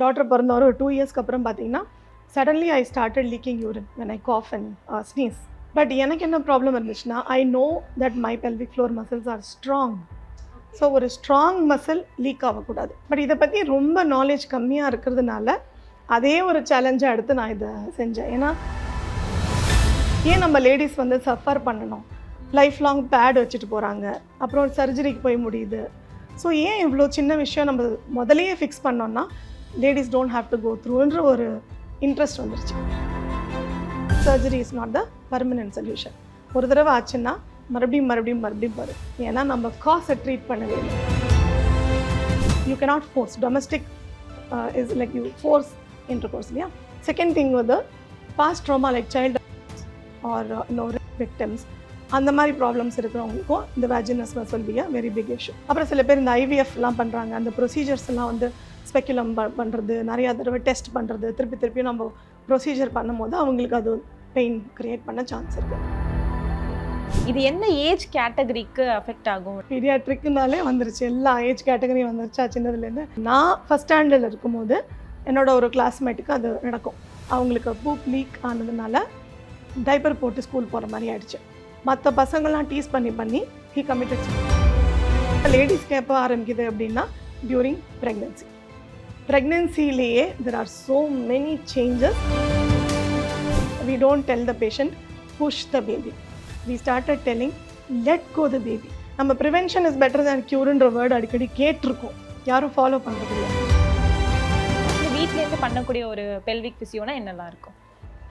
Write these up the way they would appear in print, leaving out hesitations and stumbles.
Daughter பிறந்த ஒரு 2 இயர்ஸ்க்கு அப்புறம் பார்த்தீங்கன்னா suddenly I started leaking urine when I cough and sneeze. But எனக்கு என்ன ப்ராப்ளம் இருந்துச்சுன்னா I know that my pelvic floor muscles are strong. So ஒரு ஸ்ட்ராங் மசில் லீக் ஆகக்கூடாது. பட் இதை பற்றி ரொம்ப நாலேஜ் கம்மியாக இருக்கிறதுனால அதே ஒரு சேலஞ்சாக எடுத்து நான் இதை செஞ்சேன். ஏன்னா ஏன் நம்ம லேடிஸ் வந்து சஃபர் பண்ணணும், லைஃப் லாங் பேட் வச்சுட்டு போகிறாங்க, அப்புறம் சர்ஜரிக்கு போய் முடியுது. ஸோ ஏன் இவ்வளோ சின்ன விஷயம் நம்ம முதலையே ஃபிக்ஸ் பண்ணோன்னா ladies don't have to go த்ரூன்ற ஒரு இன்ட்ரெஸ்ட் வந்துருச்சு. Surgery is not the permanent solution. ஒரு தடவை ஆச்சுன்னா மறுபடியும் வரும். ஏன்னா நம்ம காசை ட்ரீட் பண்ணவே இல்லை. You cannot force. Domestic is like you force intercourse இல்லையா. செகண்ட் திங் வந்து past trauma like child or இன்னொரு விக்டிம்ஸ், அந்த மாதிரி ப்ராப்ளம்ஸ் இருக்கிறவங்களுக்கும் இந்த வேஜினஸ் will be a very big issue. அப்புறம் சில பேர் இந்த ஐவிஎஃப்லாம் பண்ணுறாங்க, அந்த ப்ரொசீஜர்ஸ் எல்லாம் வந்து ஸ்பெக்குலம் பண்ணுறது, நிறையா தடவை டெஸ்ட் பண்ணுறது, திருப்பி நம்ம ப்ரொசீஜர் பண்ணும்போது அவங்களுக்கு அது பெயின் க்ரியேட் பண்ண சான்ஸ் இருக்குது. இது என்ன ஏஜ் கேட்டகரிக்கு அஃபெக்ட் ஆகும்? பீடியாட்ரிக்குனாலே வந்துருச்சு, எல்லா ஏஜ் கேட்டகரியும் வந்துருச்சா சின்னதுலேருந்து. நான் ஃபஸ்ட் ஸ்டாண்டர்டில் இருக்கும்போது என்னோட ஒரு கிளாஸ்மேட்டுக்கு அது நடக்கும். அவங்களுக்கு பூப் லீக் ஆனதுனால டைப்பர் போட்டு ஸ்கூல் போகிற மாதிரி ஆயிடுச்சு. மற்ற பசங்கள்லாம் டீஸ் பண்ணி ஹி கமிட்டட் சூசைட். லேடிஸ்க்கு எப்போ ஆரம்பிக்குது அப்படின்னா டியூரிங் ப்ரெக்னென்சி. ப்ரெக்னென்சிலேயே there are so many changes. We don't tell the patient push the baby. We started telling let go the baby. நம்ம prevention is better than cureன்ற வேர்டு அடிக்கடி கேட்டிருக்கோம், யாரும் ஃபாலோ பண்ணுறது இல்லை. வீட்டிலேருந்து பண்ணக்கூடிய ஒரு பெல்விக் ஃபிசியோனா என்னெல்லாம் இருக்கும்?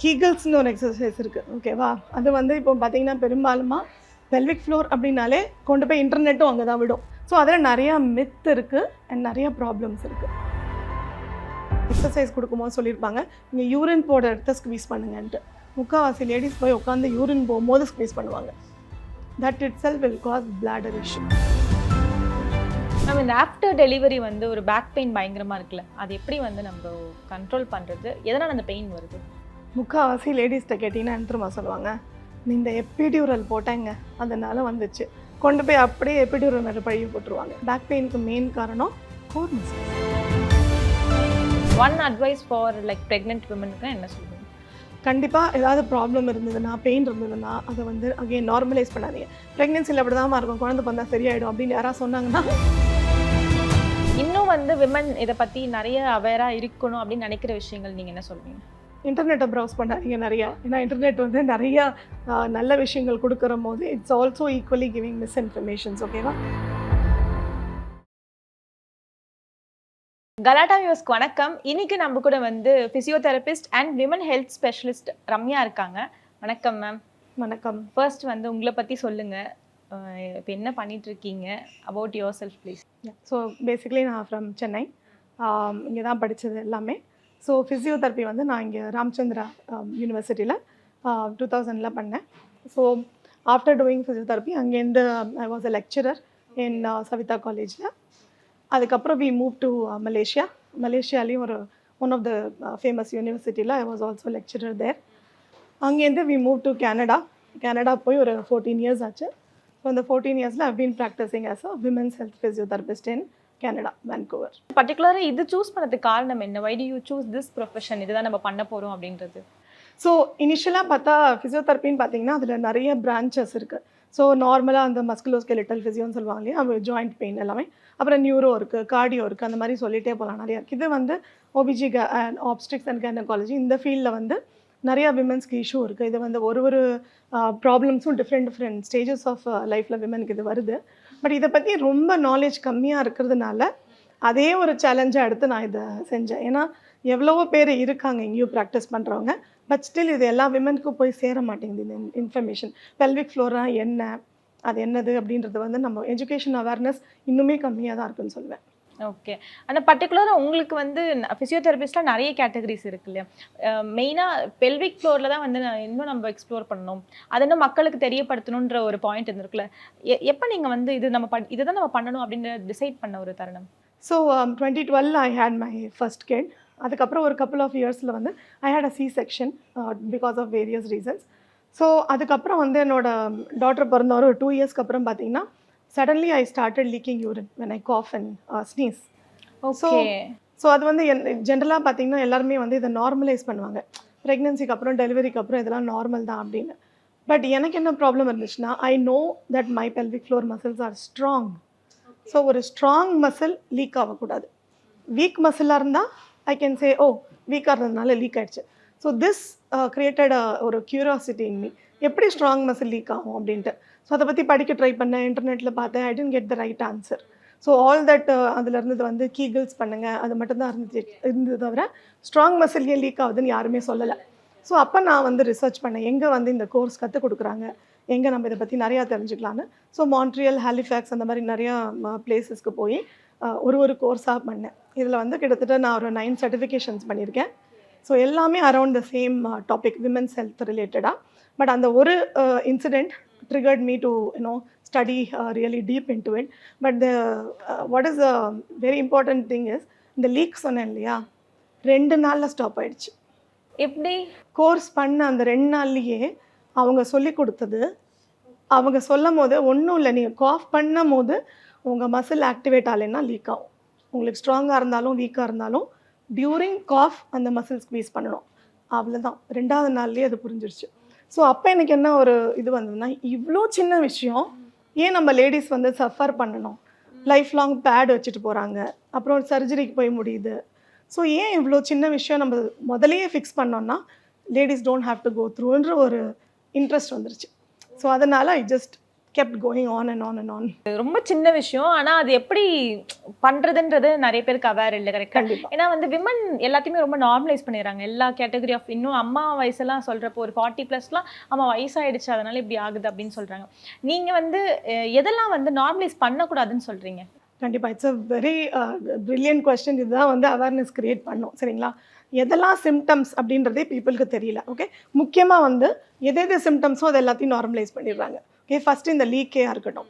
கீகல்ஸ்னு ஒரு எக்ஸசைஸ் இருக்குது, ஓகேவா? அது வந்து இப்போ பார்த்தீங்கன்னா பெரும்பாலுமா பெல்விக் ஃப்ளோர் அப்படின்னாலே கொண்டு போய் இன்டர்நெட்டும் அங்கே தான் விடும். ஸோ அதில் நிறையா மித் இருக்குது அண்ட் நிறையா ப்ராப்ளம்ஸ் இருக்குது. எக்ஸசைஸ் கொடுக்கும்போது சொல்லியிருப்பாங்க நீங்கள் யூரின் போட இடத்த ஸ்குவீஸ் பண்ணுங்கன்ட்டு. முக்கால்வாசி லேடிஸ் போய் உட்காந்து யூரின் போகும்போது ஸ்குவீஸ் பண்ணுவாங்க. That it self will cause bladder issue. நம்ம இந்த ஆஃப்டர் டெலிவரி வந்து ஒரு பேக் பெயின் பயங்கரமாக இருக்குல்ல, அது எப்படி வந்து நம்ம கண்ட்ரோல் பண்ணுறது? எதனால் அந்த பெயின் வருது? முக்கால்வாசி லேடிஸ்கிட்ட கேட்டிங்கன்னா என்ன தெரியுமா சொல்லுவாங்க, இந்த எபிடியூரல் போட்டாங்க அதனால வந்துச்சு, கொண்டு போய் அப்படியே எபிடியூரல் மேலே பழகி போட்டுருவாங்க. பேக் பெயினுக்கு மெயின் காரணம் core muscles. One advice for like pregnant விமனுக்கு என்ன சொல்லுங்கள்? கண்டிப்பாக ஏதாவது ப்ராப்ளம் இருந்ததுன்னா, பெயின் இருந்ததுன்னா அதை வந்து அகைன் நார்மலைஸ் பண்ணாதீங்க. ப்ரெக்னென்சியில் அப்படி தான் இருக்கும், குழந்தை பிறந்தா சரியாயிடும் அப்படின்னு யாராவது சொன்னாங்கன்னா. இன்னும் வந்து விமன் இதை பற்றி நிறைய அவேராக இருக்கணும் அப்படின்னு நினைக்கிற விஷயங்கள் நீங்கள் என்ன சொல்வீங்க? இன்டர்நெட்டை ப்ரௌஸ் பண்ணாதீங்க நிறையா. ஏன்னா இன்டர்நெட் வந்து நிறையா நல்ல விஷயங்கள் கொடுக்குற போது இட்ஸ் ஆல்சோ ஈக்குவலி கிவிங் மிஸ்இன்ஃபர்மேஷன்ஸ், ஓகேவா? கலாட்டா வியூவர்ஸ்க்கு வணக்கம். இன்னைக்கு நம்ம கூட வந்து physiotherapist and women health specialist Ramya இருக்காங்க. வணக்கம் மேம். வணக்கம். ஃபர்ஸ்ட் வந்து உங்களை பற்றி சொல்லுங்கள், இப்போ என்ன பண்ணிட்டு இருக்கீங்க? About your self please. So basically நான் ஃப்ரம் சென்னை, இங்கே தான் படித்தது எல்லாமே. ஸோ ஃபிசியோதெரப்பி வந்து நான் இங்கே ராமச்சந்திரா யூனிவர்சிட்டியில் 2000 பண்ணேன். ஸோ ஆஃப்டர் டூயிங் ஃபிசியோதெரப்பி அங்கேருந்து I was a lecturer in Savitha காலேஜில். அதுக்கப்புறம் வி மூவ் டு மலேசியாலேயும் ஒரு ஒன் ஆஃப் த ஃபேமஸ் யூனிவர்சிட்டியில் ஐ வாஸ் ஆல்சோ லெக்சரர் தேர். அங்கேருந்து வி மூவ் டு கனடா போய் ஒரு 14 இயர்ஸ் ஆச்சு. ஸோ அந்த 14 இயர்ஸில் I been practising as a women's health physiotherapist in Canada, Vancouver. பர்டிகுலராக இது சூஸ் பண்ணதுக்கு காரணம் என்ன? Why do you choose this profession, இதுதான் நம்ம பண்ண போகிறோம் அப்படின்றது? ஸோ இனிஷியலாக பார்த்தா ஃபிசியோதெரப்பின்னு பார்த்தீங்கன்னா அதில் நிறைய பிரான்ச்சஸ் இருக்குது. ஸோ நார்மலாக அந்த மஸ்குலோஸ்கெலிட்டல் ஃபிசியோன்னு சொல்லுவாங்க இல்லையா, அவங்க ஜாயிண்ட் பெயின் எல்லாமே, அப்புறம் நியூரோ இருக்குது, கார்டியோ இருக்குது, அந்த மாதிரி சொல்லிகிட்டே போகலாம், நிறையா இருக்குது. இது வந்து ஓபிஜி அண்ட் ஆப்ஸ்டிக்ஸ் அண்ட் கைனகாலஜி, இந்த ஃபீல்டில் வந்து நிறையா விமென்ஸ்க்கு இஷ்யூ இருக்குது. இது வந்து ஒரு ப்ராப்ளம்ஸும் டிஃப்ரெண்ட் ஸ்டேஜஸ் ஆஃப் லைஃப்பில் விமெனுக்கு இது வருது. பட் இதை பற்றி ரொம்ப நாலேஜ் கம்மியாக இருக்கிறதுனால அதே ஒரு சேலஞ்சாக எடுத்து நான் இதை செஞ்சேன். ஏன்னா எவ்வளவோ பேர் இருக்காங்க எங்கேயும் ப்ராக்டிஸ் பண்ணுறவங்க, பட் ஸ்டில் இது எல்லா விமெனுக்கும் போய் சேர மாட்டேங்குது இந்த இன்ஃபர்மேஷன். பெல்விக் ஃப்ளோரா என்ன, அது என்னது அப்படின்றது வந்து நம்ம எஜுகேஷன் அவேர்னஸ் இன்னுமே கம்மியாக தான் இருக்குன்னு சொல்லுவேன். ஓகே. ஆனால் பர்டிகுலராக உங்களுக்கு வந்து ஃபிசியோதெரபிஸ்ட்டில் நிறைய கேட்டகரிஸ் இருக்கு இல்லையா? மெயினாக பெல்விக் ஃப்ளோரில் தான் வந்து இன்னும் நம்ம எக்ஸ்ப்ளோர் பண்ணணும், அதை இன்னும் மக்களுக்கு தெரியப்படுத்தணுன்ற ஒரு பாயிண்ட் இருந்திருக்குல்ல. எப்போ நீங்கள் வந்து இதுதான் நம்ம பண்ணணும் அப்படின்னு டிசைட் பண்ண ஒரு தருணம்? So 2012 I had my first kid. அதுக்கப்புறம் ஒரு கப்புள் ஆஃப் இயர்ஸில் வந்து I had a C-section because of various reasons. So அதுக்கப்புறம் வந்து என்னோட டாட்டர் பிறந்த ஒரு 2 இயர்ஸ்க்கு அப்புறம் பார்த்தீங்கன்னா suddenly I started leaking urine when I cough and sneeze. Okay. So அது வந்து ஜென்ரலாக பார்த்தீங்கன்னா எல்லாருமே வந்து இதை நார்மலைஸ் பண்ணுவாங்க. ப்ரெக்னன்சிக்கு அப்புறம் டெலிவரிக்கு அப்புறம் இதெல்லாம் நார்மல் தான் அப்படின்னு. பட் எனக்கு என்ன ப்ராப்ளம் இருந்துச்சுன்னா, I know that my pelvic floor muscles are strong. So ஒரு ஸ்ட்ராங் மசில் லீக் ஆகக்கூடாது. வீக் மசிலாக இருந்தால் ஐ கேன் சே ஓ வீக்காக இருந்ததுனால லீக் ஆகிடுச்சு. ஸோ திஸ் கிரியேட்டட் ஒரு க்யூரியாசிட்டி இன் மீ, எப்படி ஸ்ட்ராங் மசில் லீக் ஆகும் அப்படின்ட்டு. ஸோ அதை பற்றி படிக்க ட்ரை பண்ணேன், இன்டர்நெட்டில் பார்த்தேன். I didn't get the right answer. So all that அதில் இருந்தது வந்து கீகிள்ஸ் பண்ணுங்கள் அது மட்டும்தான் இருந்தது தவிர ஸ்ட்ராங் மசில் ஏன் லீக் ஆகுதுன்னு யாருமே சொல்லலை. ஸோ அப்போ நான் வந்து ரிசர்ச் பண்ணேன், எங்கே வந்து இந்த கோர்ஸ் கற்றுக் கொடுக்குறாங்க, எங்கே நம்ம இதை பற்றி நிறையா தெரிஞ்சுக்கலான்னு. ஸோ மான்ட்ரியல், ஹாலிஃபேக்ஸ் அந்த மாதிரி நிறையா பிளேசஸ்க்கு போய் ஒரு கோர்ஸாக பண்ணேன். இதில் வந்து கிட்டத்தட்ட நான் ஒரு 9 சர்டிஃபிகேஷன்ஸ் பண்ணியிருக்கேன். ஸோ எல்லாமே around the same topic, women's health ரிலேட்டடாக. பட் அந்த ஒரு incident triggered me to study really deep into it. But what is the very important thing is இந்த லீக் சொன்னேன் இல்லையா, 2 நாளில் ஸ்டாப் ஆயிடுச்சு. எப்படி? கோர்ஸ் பண்ண அந்த 2 நாள்லேயே அவங்க சொல்லி கொடுத்தது, அவங்க சொல்லும் போது ஒன்றும் இல்லை, நீங்கள் காஃப் பண்ணும் போது உங்கள் மசில் ஆக்டிவேட் ஆகலைன்னா லீக் ஆகும். உங்களுக்கு ஸ்ட்ராங்காக இருந்தாலும் வீக்காக இருந்தாலும் டியூரிங் காஃப் அந்த மசில் ஸ்க்வீஸ் பண்ணணும். அவ்வளோதான், 2வது நாள்லேயே அது புரிஞ்சிருச்சு. ஸோ அப்போ எனக்கு என்ன ஒரு இது வந்ததுன்னா, இவ்வளோ சின்ன விஷயம் ஏன் நம்ம லேடிஸ் வந்து சஃபர் பண்ணணும்? லைஃப் லாங் பேட் வச்சுட்டு போகிறாங்க, அப்புறம் சர்ஜரிக்கு போய் முடியுது. ஸோ ஏன் இவ்வளோ சின்ன விஷயம் நம்ம முதலையே ஃபிக்ஸ் பண்ணோன்னா ladies don't have to go த்ரூன்ற ஒரு இன்ட்ரெஸ்ட் வந்துருச்சு. ஸோ அதனால் I just kept going on and on and on. ரொம்ப சின்ன விஷயம், ஆனால் அது எப்படி பண்ணுறதுன்றது நிறைய பேருக்கு அவேர் இல்லை. கரெக்டாக. ஏன்னா வந்து விமன் எல்லாத்தையுமே ரொம்ப நார்மலைஸ் பண்ணிடுறாங்க, எல்லா கேட்டகரி ஆஃப். இன்னும் அம்மா வயசெல்லாம் சொல்கிறப்போ ஒரு 40+லாம் அம்மா வயசாகிடுச்சு அதனால இப்படி ஆகுது அப்படின்னு சொல்கிறாங்க. நீங்கள் வந்து எதெல்லாம் வந்து நார்மலைஸ் பண்ணக்கூடாதுன்னு சொல்கிறீங்க? கண்டிப்பாக it's a very brilliant question. இதுதான் வந்து அவேர்னஸ் க்ரியேட் பண்ணும். சரிங்களா, எதெல்லாம் சிம்டம்ஸ் அப்படின்றதே பீப்புளுக்கு தெரியல. ஓகே, முக்கியமாக வந்து எது சிம்டம்ஸோ அது எல்லாத்தையும் நார்மலைஸ் பண்ணிடுறாங்க. ஓகே, ஃபஸ்ட்டு இந்த லீக்கே இருக்கட்டும்.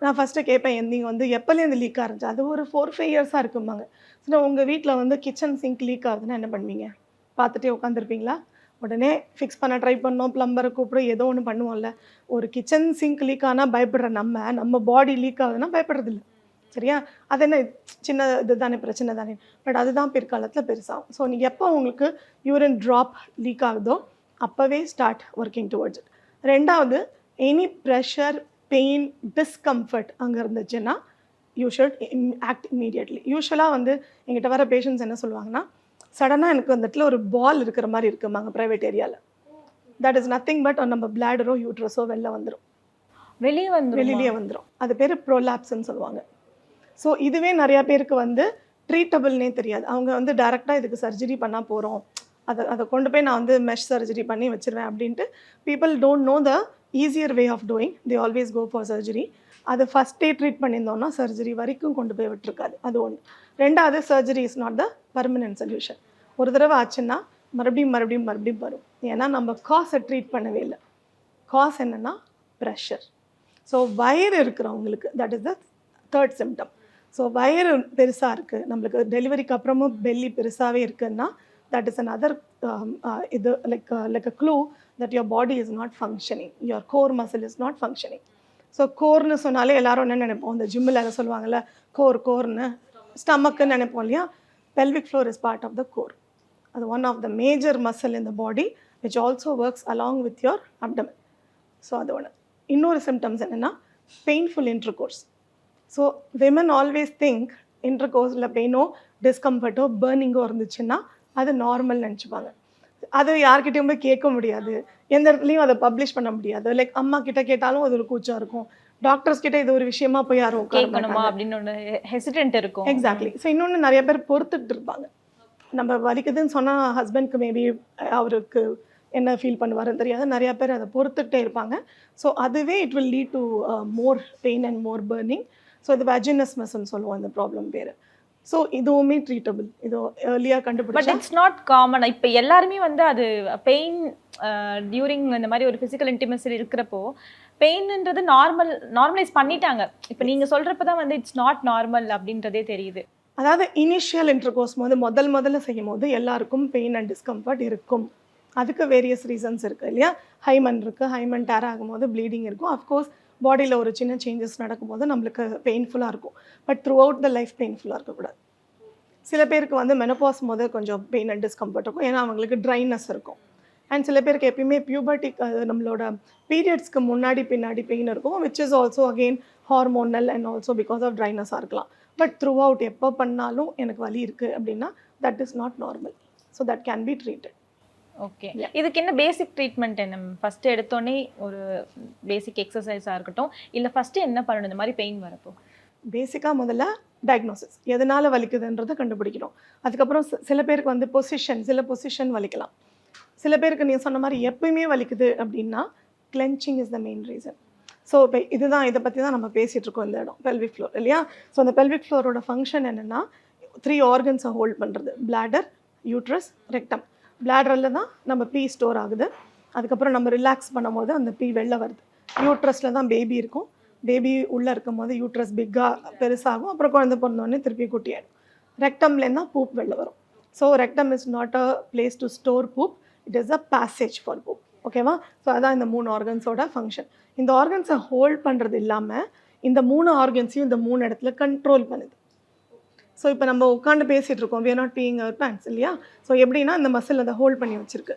நான் ஃபஸ்ட்டு கேட்பேன், நீங்கள் வந்து எப்போலேருந்து லீக்காக இருந்துச்சு? அது ஒரு 4-5 இயர்ஸாக இருக்குமாங்க. ஸோ உங்கள் வீட்டில் வந்து கிச்சன் சிங்க் லீக் ஆகுதுன்னா என்ன பண்ணுவீங்க? பார்த்துட்டே உட்காந்துருப்பீங்களா? உடனே ஃபிக்ஸ் பண்ண ட்ரை பண்ணோம், ப்ளம்பரை கூப்பிடும், ஏதோ ஒன்று பண்ணுவோம்ல. ஒரு கிச்சன் சிங்க் லீக் ஆனால் பயப்படுற நம்ம பாடி லீக் ஆகுதுன்னா பயப்படுறதில்ல. சரியா, அது என்ன சின்ன இது தானே, பிரச்சனை தானே. பட் அதுதான் பிற்காலத்தில் பெருசாகும். ஸோ நீங்கள் எப்போ உங்களுக்கு யூரின் ட்ராப் லீக் ஆகுதோ அப்போவே ஸ்டார்ட் ஒர்க்கிங் டுவர்ட்ஸ் இட். 2வது, எனி ப்ரெஷர், பெயின், டிஸ்கம்ஃபர்ட் அங்கே இருந்துச்சுன்னா யூ ஷுட் ஆக்ட் இமீடியட்லி. யூஸ்வலாக வந்து எங்கிட்ட வர பேஷண்ட்ஸ் என்ன சொல்லுவாங்கன்னா, சடனாக எனக்கு அந்த இடத்துல ஒரு பால் இருக்கிற மாதிரி இருக்குமாங்க ப்ரைவேட் ஏரியாவில். தட் இஸ் நத்திங் பட் நம்ம பிளாடரோ யூட்ரஸோ வெளியே வந்துடும். அது பேர் ப்ரோலாப்ஸ்ன்னு சொல்லுவாங்க. ஸோ இதுவே நிறையா பேருக்கு வந்து ட்ரீட்டபிள்னே தெரியாது. அவங்க வந்து டேரெக்டாக இதுக்கு சர்ஜரி பண்ணால் போகிறோம், அதை கொண்டு போய் நான் வந்து மெஷ் சர்ஜரி பண்ணி வச்சுருவேன் அப்படின்ட்டு people don't know the easier way of doing. They always go for surgery. அது ஃபஸ்ட்டே ட்ரீட் பண்ணியிருந்தோம்னா சர்ஜரி வரைக்கும் கொண்டு போய் விட்டுருக்காது. அது ஒன்று. 2வது, surgery is not the permanent solution. ஒரு தடவை ஆச்சுன்னா மறுபடியும் வரும். ஏன்னா நம்ம காசை ட்ரீட் பண்ணவே இல்லை. காஸ் என்னென்னா ப்ரெஷர். ஸோ வயிறு இருக்கிறவங்களுக்கு that is the 3rd symptom. So வயிறு பெருசாக இருக்குது, நம்மளுக்கு டெலிவரிக்கு அப்புறமும் பெல்லி பெருசாகவே இருக்குன்னா தட் இஸ் அனதர் இது like a clue that your body is not functioning, your core muscle is not functioning. So கோர்னு சொன்னாலே எல்லாரும் என்ன நினைப்போம், இந்த ஜிம்மில் எல்லாம் சொல்லுவாங்கள்ல கோர்னு, ஸ்டமக்குன்னு நினைப்போம் இல்லையா. Pelvic floor is part of the core. அது one of the major muscle in the body which also works along with your abdomen. So அது ஒன்று. இன்னொரு சிம்டம்ஸ் என்னென்னா painful intercourse. So women always think இன்டர்கோர்ஸில் பெயினோ டிஸ்கம்ஃபர்ட்டோ பர்னிங்கோ இருந்துச்சுன்னா அது நார்மல் நினச்சிப்பாங்க. அது யார்கிட்டையும் போய் கேட்க முடியாது, எந்த இடத்துலையும் அதை பப்ளிஷ் பண்ண முடியாது. லைக் அம்மா கிட்ட கேட்டாலும் அது ஒரு கூச்சம் இருக்கும், டாக்டர்ஸ் கிட்ட இது ஒரு விஷயமா போய் யாரும் கேட்கணுமா அப்படின்னு ஒன்று ஹெசிடென்ட் இருக்கும். எக்ஸாக்ட்லி. ஸோ இன்னொன்று நிறைய பேர் பொறுத்துட்டு இருப்பாங்க. நம்ம வலிக்குதுன்னு சொன்னால் ஹஸ்பண்ட்க்கு மேபி அவருக்கு என்ன ஃபீல் பண்ணுவாருன்னு தெரியாது, நிறையா பேர் அதை பொறுத்துக்கிட்டே இருப்பாங்க. ஸோ அதுவே it will lead to more pain and more burning. So இது வேஜினஸ்மஸ்ன்னு சொல்லுவோம் இந்த ப்ராப்ளம் பேர். ஸோ இதுவுமே ட்ரீட்டபிள், இது ஏர்லியாக கண்டுபிடிச்சா. But it's not common. இப்போ எல்லாருமே வந்து அது பெயின் டியூரிங் இந்த மாதிரி ஒரு ஃபிசிக்கல் இன்டிமசி இருக்கிறப்போ பெயின்ன்றது நார்மலைஸ் பண்ணிட்டாங்க. இப்போ நீங்கள் சொல்கிறப்ப தான் வந்து இட்ஸ் நாட் நார்மல் அப்படின்றதே தெரியுது. அதாவது இனிஷியல் இன்டர்கோர்ஸ் போது முதல்ல செய்யும் போது எல்லாருக்கும் பெயின் அண்ட் டிஸ்கம்ஃபர்ட் இருக்கும். அதுக்கு வேரியஸ் ரீசன்ஸ் இருக்குது இல்லையா. ஹைமன் இருக்குது, ஹைமன் டேர் ஆகும்போது ப்ளீடிங் இருக்கும். அஃப்கோர்ஸ் பாடியில் ஒரு சின்ன சேஞ்சஸ் நடக்கும்போது நம்மளுக்கு பெயின்ஃபுல்லாக இருக்கும். But throughout the life பெயின்ஃபுல்லாக இருக்கக்கூடாது. சில பேருக்கு வந்து மெனோபாஸ் போது கொஞ்சம் பெயின் அண்ட் டிஸ்கம்ஃபர்ட் இருக்கும், ஏன்னா அவங்களுக்கு ட்ரைனஸ் இருக்கும். அண்ட் சில பேருக்கு எப்பயுமே பியூபர்ட்டிக் நம்மளோட பீரியட்ஸ்க்கு முன்னாடி பின்னாடி பெயின் இருக்கும், which is also again hormonal and also because of ட்ரைனஸாக இருக்கலாம். பட் த்ரூ அவுட் எப்போ பண்ணாலும் எனக்கு வலி இருக்குது அப்படின்னா that is not normal. So that can be treated. Okay, இதுக்கு என்ன பேசிக் ட்ரீட்மெண்ட் என்ன? ஃபஸ்ட்டு எடுத்தோடனே ஒரு பேசிக் எக்ஸசைஸாக இருக்கட்டும், இல்லை ஃபஸ்ட்டு என்ன பண்ணணும் இந்த மாதிரி பெயின் வரப்போ? பேசிக்காக முதல்ல டயக்னோசிஸ், எதனால் வலிக்குதுன்றதை கண்டுபிடிக்கணும். அதுக்கப்புறம் சில பேருக்கு வந்து சில பொசிஷன் வலிக்கலாம். சில பேருக்கு நீங்கள் சொன்ன மாதிரி எப்பயுமே வலிக்குது அப்படின்னா clenching is the main reason. So இப்போ இதை பற்றி தான் நம்ம பேசிகிட்டு இருக்கோம் இந்த இடம், பெல்விக் ஃப்ளோர் இல்லையா? ஸோ அந்த பெல்விக் ஃப்ளோரோட ஃபங்க்ஷன் என்னென்னா 3 ஆர்கன்ஸை ஹோல்ட் பண்ணுறது: பிளாடர், யூட்ரஸ், ரெக்டம். பிளாடரில் தான் நம்ம பீ ஸ்டோர் ஆகுது. அதுக்கப்புறம் நம்ம ரிலாக்ஸ் பண்ணும்போது அந்த பீ வெளில வருது. யூட்ரஸில் தான் பேபி இருக்கும். பேபி உள்ளே இருக்கும் போது யூட்ரஸ் பிக்காக பெருசாகும், அப்புறம் குழந்தை பிறந்தோடனே திருப்பி குட்டியாயிடும். ரெக்டம்லேருந்து தான் பூப் வெளில வரும். So rectum is not a place to store poop, it is a passage for poop. ஓகேவா? ஸோ அதான் இந்த 3 ஆர்கன்ஸோட ஃபங்க்ஷன். இந்த ஆர்கன்ஸை ஹோல்ட் பண்ணுறது இல்லாமல் இந்த 3 ஆர்கன்ஸையும் இந்த 3 இடத்துல கண்ட்ரோல் பண்ணுது. ஸோ இப்போ நம்ம உட்காந்து பேசிகிட்டு இருக்கோம், we are not peeing our pants இல்லையா? ஸோ எப்படின்னா இந்த மசில் அதை ஹோல்ட் பண்ணி வச்சுருக்கு,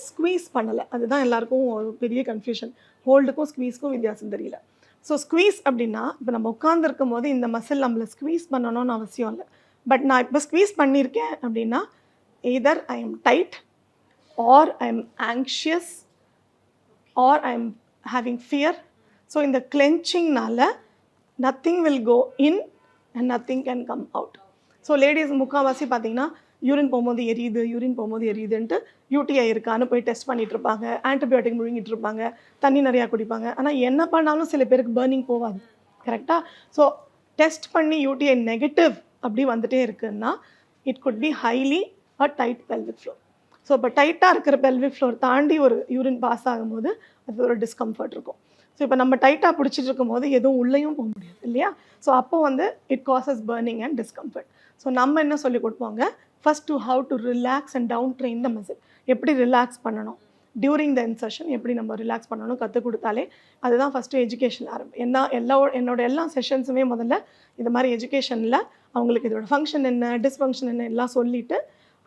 ஸ்குவீஸ் பண்ணலை. அதுதான் எல்லாருக்கும் ஒரு பெரிய கன்ஃபியூஷன், ஹோல்டுக்கும் ஸ்குவீஸ்க்கும் வித்தியாசம் தெரியல. ஸோ ஸ்குவீஸ் அப்படின்னா இப்போ நம்ம உட்காந்துருக்கும் போது இந்த மசில் நம்மளை ஸ்குவீஸ் பண்ணணும்னு அவசியம் இல்லை. பட் நான் இப்போ ஸ்குவீஸ் பண்ணியிருக்கேன் அப்படின்னா either I am tight or I am anxious or I am having fear. So இந்த கிளென்ச்சிங்னால nothing will go in and nothing can come out. So ladies முக்கால்வாசி பார்த்தீங்கன்னா யூரின் போகும்போது எரியுதுன்ட்டு யூடிஐ இருக்கான்னு போய் டெஸ்ட் பண்ணிகிட்டு இருப்பாங்க, ஆன்டிபயோட்டிக் முழுங்கிட்டு இருப்பாங்க, தண்ணி நிறையா குடிப்பாங்க. ஆனால் என்ன பண்ணாலும் சில பேருக்கு பர்னிங் போகாது, கரெக்டாக? ஸோ டெஸ்ட் பண்ணி யூடிஐ நெகட்டிவ் அப்படி வந்துட்டே இருக்குன்னா it could be highly a tight pelvic floor. So இப்போ டைட்டாக இருக்கிற பெல்விக் ஃப்ளோர் தாண்டி ஒரு யூரின் பாஸ் ஆகும்போது அது ஒரு டிஸ்கம்ஃபர்ட் இருக்கும். ஸோ இப்போ நம்ம டைட்டாக பிடிச்சிட்டு இருக்கும்போது எதுவும் உள்ளேயும் போக முடியாது இல்லையா? ஸோ அப்போ வந்து it causes burning and discomfort. So நம்ம என்ன சொல்லி கொடுப்போங்க, first to how to relax and down train the muscle. எப்படி ரிலாக்ஸ் பண்ணணும், டியூரிங் த இன்செஷன் எப்படி நம்ம ரிலாக்ஸ் பண்ணணும் கற்றுக் கொடுத்தாலே அதுதான் ஃபஸ்ட்டு எஜுகேஷன் என்னோட எல்லா செஷன்ஸுமே முதல்ல இந்த மாதிரி எஜுகேஷனில் அவங்களுக்கு இதோட ஃபங்க்ஷன் என்ன, டிஸ்ஃபங்க்ஷன் என்ன எல்லாம் சொல்லிவிட்டு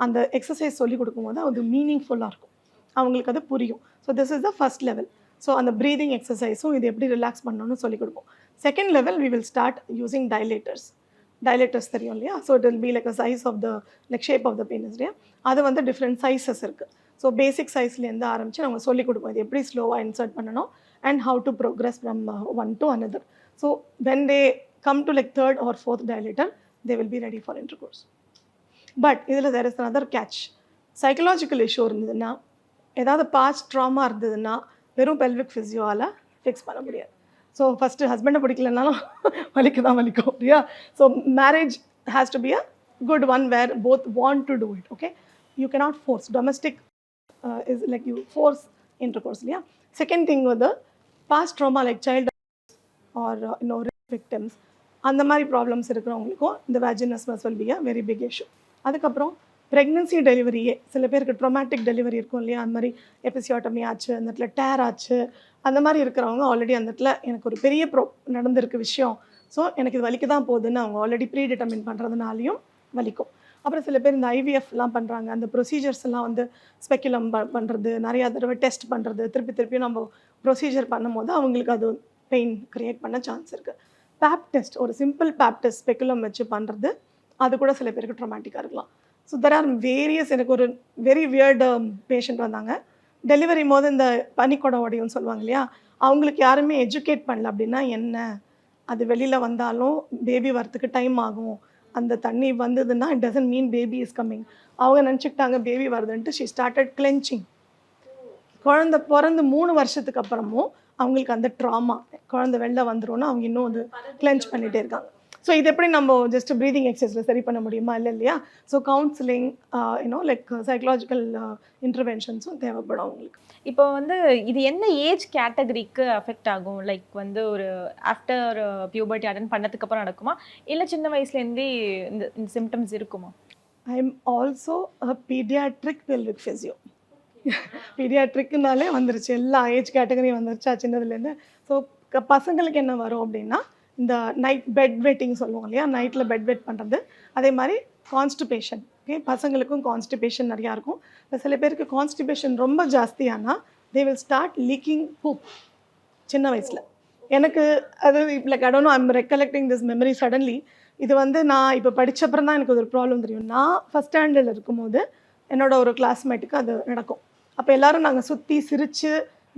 அந்த எக்ஸசைஸ் சொல்லி கொடுக்கும்போது அது மீனிங்ஃபுல்லாக இருக்கும், அவங்களுக்கு அது புரியும். So this is the first level. So அந்த ப்ரீதிங் எக்ஸசைஸும் இது எப்படி ரிலாக்ஸ் பண்ணணும்னு சொல்லிக் கொடுப்போம். Second level we will start using dilators தெரியும் இல்லையா? So it will be like a size of the like shape of the penis இல்லையா? அது வந்து டிஃப்ரெண்ட் சைஸஸ் இருக்குது. ஸோ பேசிக் சைஸ்லேருந்து ஆரம்பித்து நம்ம சொல்லிக் கொடுப்போம் இது எப்படி ஸ்லோவாக இன்சர்ட் பண்ணணும் and how to progress from one to another. So when they come to like 3rd or 4th dilator they will be ready for intercourse. But இதில் there is another catch. Psychological issue இருந்ததுன்னா, ஏதாவது past drama இருந்ததுன்னா வெறும் pelvic ஃபிசியோவால் fix பண்ண முடியாது. So first ஹஸ்பண்டை பிடிக்கலனாலும் வலிக்கும் இல்லையா? So marriage has to be a good one where both want to do it. Okay, you cannot force. Domestic is like you force intercourse இல்லையா? செகண்ட் திங் வந்து past trauma like child or victims அந்த மாதிரி problems இருக்கிறவங்களுக்கும் இந்த vaginismus will be a very big issue. அதுக்கப்புறம் pregnancy டெலிவரியே சில பேருக்கு ட்ரோமேட்டிக் டெலிவரி இருக்கும் இல்லையா? அந்த மாதிரி எபிசியோட்டமி ஆச்சு, அந்த இடத்துல டேர் ஆச்சு, அந்த மாதிரி இருக்கிறவங்க ஆல்ரெடி அந்த இடத்துல எனக்கு ஒரு பெரிய நடந்திருக்கு விஷயம், ஸோ எனக்கு இது வலிக்க தான் போகுதுன்னு அவங்க ஆல்ரெடி ப்ரீ டிட்டர்மின் பண்ணுறதுனாலையும் வலிக்கும். அப்புறம் சில பேர் இந்த ஐவிஎஃப்லாம் பண்ணுறாங்க, அந்த ப்ரொசீஜர்ஸ் எல்லாம் வந்து ஸ்பெக்குலம் பண்ணுறது, நிறையா தடவை டெஸ்ட் பண்ணுறது, திருப்பி நம்ம ப்ரொசீஜர் பண்ணும்போது அவங்களுக்கு அது பெயின் க்ரியேட் பண்ண சான்ஸ் இருக்குது. பேப் டெஸ்ட், ஒரு சிம்பிள் பேப் டெஸ்ட் ஸ்பெக்குலம் வச்சு பண்ணுறது, அது கூட சில பேருக்கு ட்ரோமேட்டிக்காக இருக்கலாம். So there are various. எனக்கு ஒரு வெரி வியர்டு பேஷண்ட் வந்தாங்க, டெலிவரி போது இந்த பனிக்கொடை உடையும்னு சொல்லுவாங்க இல்லையா? அவங்களுக்கு யாருமே எஜுகேட் பண்ணல. அப்படின்னா என்ன, அது வெளியில் வந்தாலும் பேபி வரத்துக்கு டைம் ஆகும், அந்த தண்ணி வந்ததுன்னா it doesn't mean baby is coming. அவங்க நினச்சிக்கிட்டாங்க பேபி வருதுன்ட்டு ஷி ஸ்டார்டட் கிளென்ச்சிங். குழந்தை பிறந்து 3 வருஷத்துக்கு அப்புறமும் அவங்களுக்கு அந்த ட்ராமா, குழந்தை வெளில வந்துடும்னா அவங்க இன்னும் அது கிளென்ச் பண்ணிகிட்டே இருக்காங்க. ஸோ இது எப்படி நம்ம ஜஸ்ட் ப்ரீதிங் எக்ஸசைஸில் சரி பண்ண முடியுமா? இல்லை இல்லையா? ஸோ கவுன்சிலிங் லைக் சைக்கலாஜிக்கல் இன்டர்வென்ஷன்ஸும் தேவைப்படும் அவங்களுக்கு. இப்போ வந்து இது என்ன ஏஜ் கேட்டகரிக்கு அஃபெக்ட் ஆகும்? லைக் வந்து ஒரு ஆஃப்டர் பியூபர்ட்டி அட்டன் பண்ணதுக்கப்புறம் நடக்குமா, இல்லை சின்ன வயசுலேருந்தே இந்த சிம்டம்ஸ் இருக்குமா? I am also a paediatric pelvic physio. பீடியாட்ரிக்குனாலே வந்துருச்சு, எல்லா ஏஜ் கேட்டகரியும் வந்துருச்சா சின்னதுலேருந்து. ஸோ பசங்களுக்கு என்ன வரும் அப்படின்னா இந்த நைட் பெட் வெட்டிங் சொல்லுவோம் இல்லையா? நைட்டில் பெட் வெட் பண்ணுறது, அதே மாதிரி கான்ஸ்டிபேஷன். ஓகே, பசங்களுக்கும் கான்ஸ்டிபேஷன் நிறையா இருக்கும். இப்போ சில பேருக்கு கான்ஸ்டிபேஷன் ரொம்ப ஜாஸ்தியானா they will start leaking poop சின்ன வயசில். எனக்கு அது like I don't know, I am recollecting this memory suddenly. இது வந்து நான் இப்போ படித்தப்பறம் தான் எனக்கு ஒரு ப்ராப்ளம் தெரியும். நான் ஃபஸ்ட் ஸ்டாண்டர்டில் இருக்கும்போது என்னோட ஒரு கிளாஸ்மேட்டுக்கு அது நடக்கும். அப்போ எல்லோரும் நாங்கள் சுற்றி சிரித்து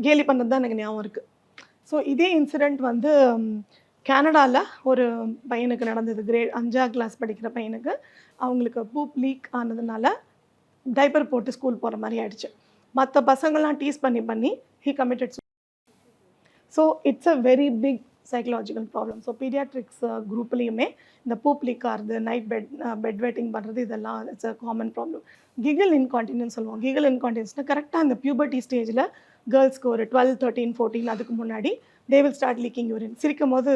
கேலி பண்ணது தான் எனக்கு ஞாபகம் இருக்குது. ஸோ இதே இன்சிடெண்ட் வந்து கனடாவில் ஒரு பையனுக்கு நடந்தது. கிரேட் 5ஆம் கிளாஸ் படிக்கிற பையனுக்கு அவங்களுக்கு பூப் லீக் ஆனதுனால டைப்பர் போட்டு ஸ்கூல் போகிற மாதிரி ஆயிடுச்சு. மற்ற பசங்கள்லாம் டீஸ் பண்ணி he committed. So it's a very big psychological problem. So paediatrics குரூப்லேயுமே இந்த பூப் லீக் ஆகுது, நைட் பெட் வெட்டிங் பண்ணுறது, இதெல்லாம் it's a common problem. Giggle incontinence சொல்லுவோம். கிகல் இன்கான்டினன்ஸ்னால் கரெக்டாக அந்த பியூபர்ட்டி ஸ்டேஜில் கேர்ள்ஸ்க்கு ஒரு 12, 13, 14 அதுக்கு முன்னாடி தே வில் ஸ்டார்ட் லீக்கிங் யூரின். சிரிக்கும் போது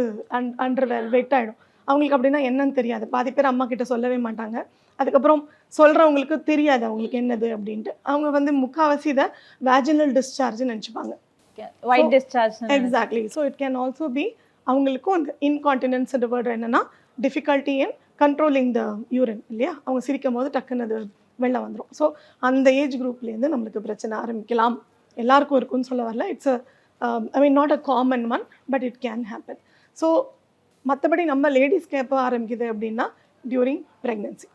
அண்டர்வேர் வெட் ஆகிடும். அவங்களுக்கு அப்படின்னா என்னன்னு தெரியாது. பாதி பேர் அம்மா கிட்ட சொல்லவே மாட்டாங்க. அதுக்கப்புறம் சொல்கிறவங்களுக்கு தெரியாது அவங்களுக்கு என்னது அப்படின்ட்டு. அவங்க வந்து முக்கால்வாசி இதை வேஜினல் டிஸ்சார்ஜ்னு நினச்சிப்பாங்க. White discharge. Exactly. So it can also be அவங்களுக்கும் அந்த இன்கான்டினன்ஸ் வேர்டு என்னென்னா difficulty in controlling the urine இல்லையா. அவங்க சிரிக்கும் போது டக்குன்னு அது வெளில வந்துடும். ஸோ அந்த ஏஜ் குரூப்லேருந்து நம்மளுக்கு பிரச்சனை ஆரம்பிக்கலாம். எல்லாருக்கும் இருக்குன்னு சொல்ல வரல. It's I mean not a common one, but it can happen. So மற்றபடி நம்ம லேடிஸ்க்கு எப்போ ஆரம்பிக்குது அப்படின்னா டியூரிங் ப்ரெக்னென்சி.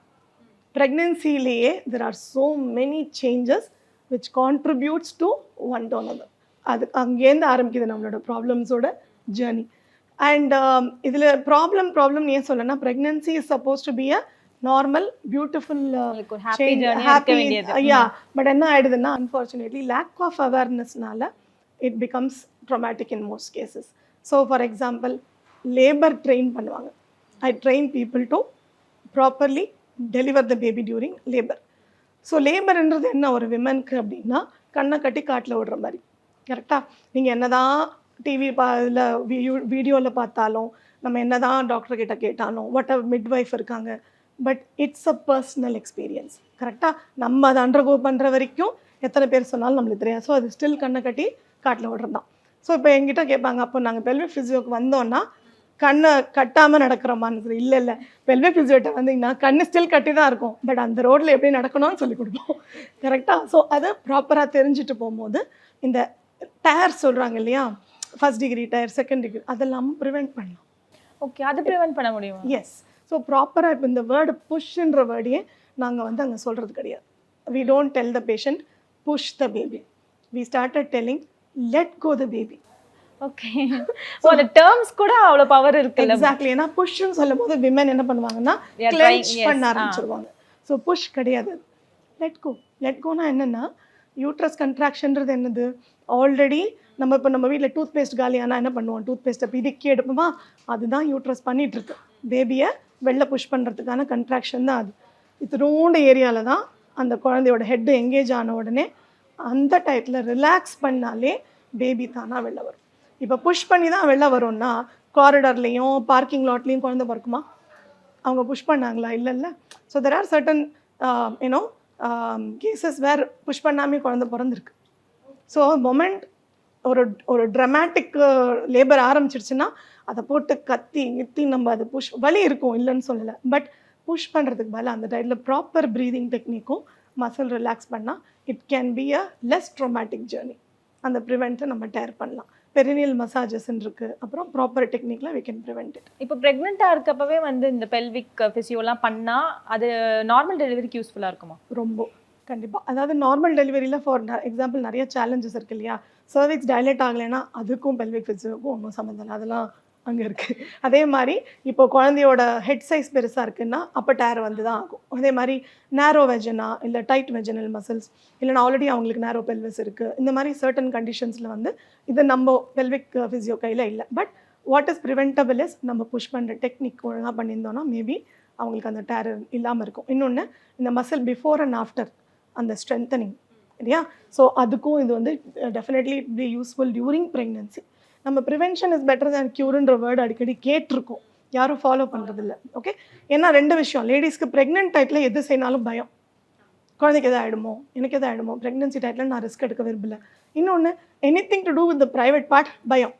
ப்ரெக்னென்சிலேயே there are so many changes which contributes to one to another. அது அங்கேருந்து ஆரம்பிக்குது நம்மளோட ப்ராப்ளம்ஸோட ஜேர்னி. அண்ட் இதில் ப்ராப்ளம் ஏன் சொல்லனா, pregnancy is supposed to be a normal beautiful happy. But என்ன ஆயிடுதுன்னா அன்ஃபார்ச்சுனேட்லி லேக் ஆஃப் அவேர்னஸ்னால it becomes traumatic in most cases. So for example labour train பண்ணுவாங்க. I train people to properly deliver the baby during labour. So லேபர்ன்றது என்ன ஒரு விமனுக்கு அப்படின்னா கண்ணை கட்டி காட்டில் விடுற மாதிரி. கரெக்டாக நீங்கள் என்ன தான் டிவி இதில் வீடியோவில் பார்த்தாலும், நம்ம என்ன தான் டாக்டர்கிட்ட கேட்டாலும், வாட் மிட்வைஃப் இருக்காங்க, but it's a personal experience. கரெக்டாக நம்ம அதை அண்டர்கோ பண்ணுற வரைக்கும் எத்தனை பேர் சொன்னாலும் நம்மளுக்கு தெரியாது. ஸோ அது ஸ்டில் கண்ணை கட்டி காட்டில் விடுறது தான். ஸோ இப்போ எங்கிட்ட கேட்பாங்க, அப்போ நாங்கள் பெல்விக் ஃபிசியோக்கு வந்தோன்னா கண்ணை கட்டாமல் நடக்கிறோமான்னு. இல்லை பெல்விக் ஃபிசியோட்ட வந்தீங்கன்னா கண்ணு ஸ்டில் கட்டி தான் இருக்கும், பட் அந்த ரோட்டில் எப்படி நடக்கணும்னு சொல்லி கொடுப்போம். கரெக்டாக. ஸோ அதை ப்ராப்பராக தெரிஞ்சுட்டு போகும்போது இந்த டயர் சொல்கிறாங்க இல்லையா, first degree tear, second degree, அதெல்லாம் ப்ரிவெண்ட் பண்ணலாம். ஓகே, அது ப்ரிவெண்ட் பண்ண முடியும். எஸ். ஸோ ப்ராப்பராக இப்போ இந்த வேர்டு புஷ்ன்ற வேர்டையே நாங்கள் வந்து அங்கே சொல்கிறது கிடையாது. We don't tell the patient push the baby. We started telling let go the baby. Okay. So அந்த டேர்ம்ஸ் கூட அவ்வளோ பவர் இருக்கு. எக்ஸாக்ட்லி. ஏன்னா புஷ்ன்னு சொல்லும் போது விமன் என்ன பண்ணுவாங்கன்னா கிளென்ச் பண்ண ஆரம்பிச்சிருவாங்க. ஸோ புஷ் கிடையாது, லெட் கோ. லெட் கோனா என்னென்னா யூட்ரஸ் கன்ட்ராக்ஷன்றது என்னது, ஆல்ரெடி நம்ம வீட்டில் டூத் பேஸ்ட் காலியானா என்ன பண்ணுவோம், டூத் பேஸ்ட்டை பிதுக்கி எடுப்போமா, அதுதான் யூட்ரஸ் பண்ணிகிட்ருக்கு. பேபியை வெளில புஷ் பண்ணுறதுக்கான கன்ட்ராக்ஷன் தான் அது. இத்தினோண்டு ஏரியாவில் தான் அந்த குழந்தையோட ஹெட்டு எங்கேஜ் ஆன உடனே அந்த டயத்தில் ரிலாக்ஸ் பண்ணாலே பேபி தானாக வெளில வரும். இப்போ புஷ் பண்ணி தான் வெளில வரும்னா காரிடார்லேயும் பார்க்கிங் லாட்லேயும் குழந்தை பிறக்குமா? அவங்க புஷ் பண்ணாங்களா? இல்லை. So there are certain you know cases where push பண்ணாமே குழந்தை பிறந்திருக்கு. ஸோ மொமெண்ட் ஒரு ட்ரமேட்டிக் லேபர் ஆரம்பிச்சிருச்சுன்னா அதை போட்டு கத்தி நம்ம அதை புஷ் வலி இருக்கும், இல்லைன்னு சொல்லலை, பட் புஷ் பண்ணுறதுக்கு பதிலாக அந்த டைத்தில் ப்ராப்பர் ப்ரீதிங் டெக்னிக்கும் மசில் ரிலாக்ஸ் பண்ணால் it can be a less traumatic journey. அந்த ப்ரிவெண்ட்டை நம்ம டேர் பண்ணலாம். பெரினியல் மசாஜஸ்ன்னு இருக்குது, அப்புறம் ப்ராப்பர் டெக்னிக்கில் வி கேன் ப்ரிவெண்ட் இட். இப்போ ப்ரெக்னெண்ட்டாக இருக்கப்பவே வந்து இந்த பெல்விக் ஃபிசியோலாம் பண்ணால் அது நார்மல் டெலிவரிக்கு யூஸ்ஃபுல்லாக இருக்குமா? ரொம்ப கண்டிப்பாக. அதாவது நார்மல் டெலிவரியில் ஃபார் எக்ஸாம்பிள் நிறைய சேலஞ்சஸ் இருக்குது இல்லையா. சர்விக்ஸ் டைலேட் ஆகலைன்னா அதுக்கும் பெல்விக் ஃபிசியோக்கும் ஒன்றும் சம்மந்தம் இல்லை, அதெல்லாம் அங்கே இருக்குது. அதே மாதிரி இப்போ குழந்தையோட ஹெட் சைஸ் பெருசாக இருக்குன்னா அப்போ டயர் வந்து தான் ஆகும். அதே மாதிரி நேரோ வெஜனா இல்லை டைட் வெஜனல் மசில்ஸ், இல்லைனா ஆல்ரெடி அவங்களுக்கு நேரோ பெல்விஸ் இருக்குது, இந்த மாதிரி சர்டன் கண்டிஷன்ஸில் வந்து இது நம்ம பெல்விக் ஃபிசியோ கையில் இல்லை. But what is preventable is நம்ம புஷ் பண்ணுற டெக்னிக் ஒழுங்காக பண்ணியிருந்தோன்னா மேபி அவங்களுக்கு அந்த டயர் இல்லாமல் இருக்கும். இன்னொன்று இந்த மசில் பிஃபோர் அண்ட் ஆஃப்டர் அந்த ஸ்ட்ரென்தனிங் இல்லையா. ஸோ அதுக்கும் இது வந்து definitely it be useful during pregnancy. நம்ம ப்ரிவென்ஷன் இஸ் பெட்டர் தேன் க்யூர்ன்ற வேர்டு அடிக்கடி கேட்டிருக்கோம், யாரும் ஃபாலோ பண்ணுறதில்ல. ஓகே, ஏன்னா ரெண்டு விஷயம், லேடிஸ்க்கு ப்ரெக்னென்ட் டைத்தில் எது செய்யனாலும் பயம், குழந்தைக்கு எதாவது ஆகிடுமோ, எனக்கு எதாவது ஆகிடுமோ, ப்ரெக்னென்சி டைத்தில் நான் ரிஸ்க் எடுக்க விரும்பல. இன்னொன்று anything to do with the private part பயம்,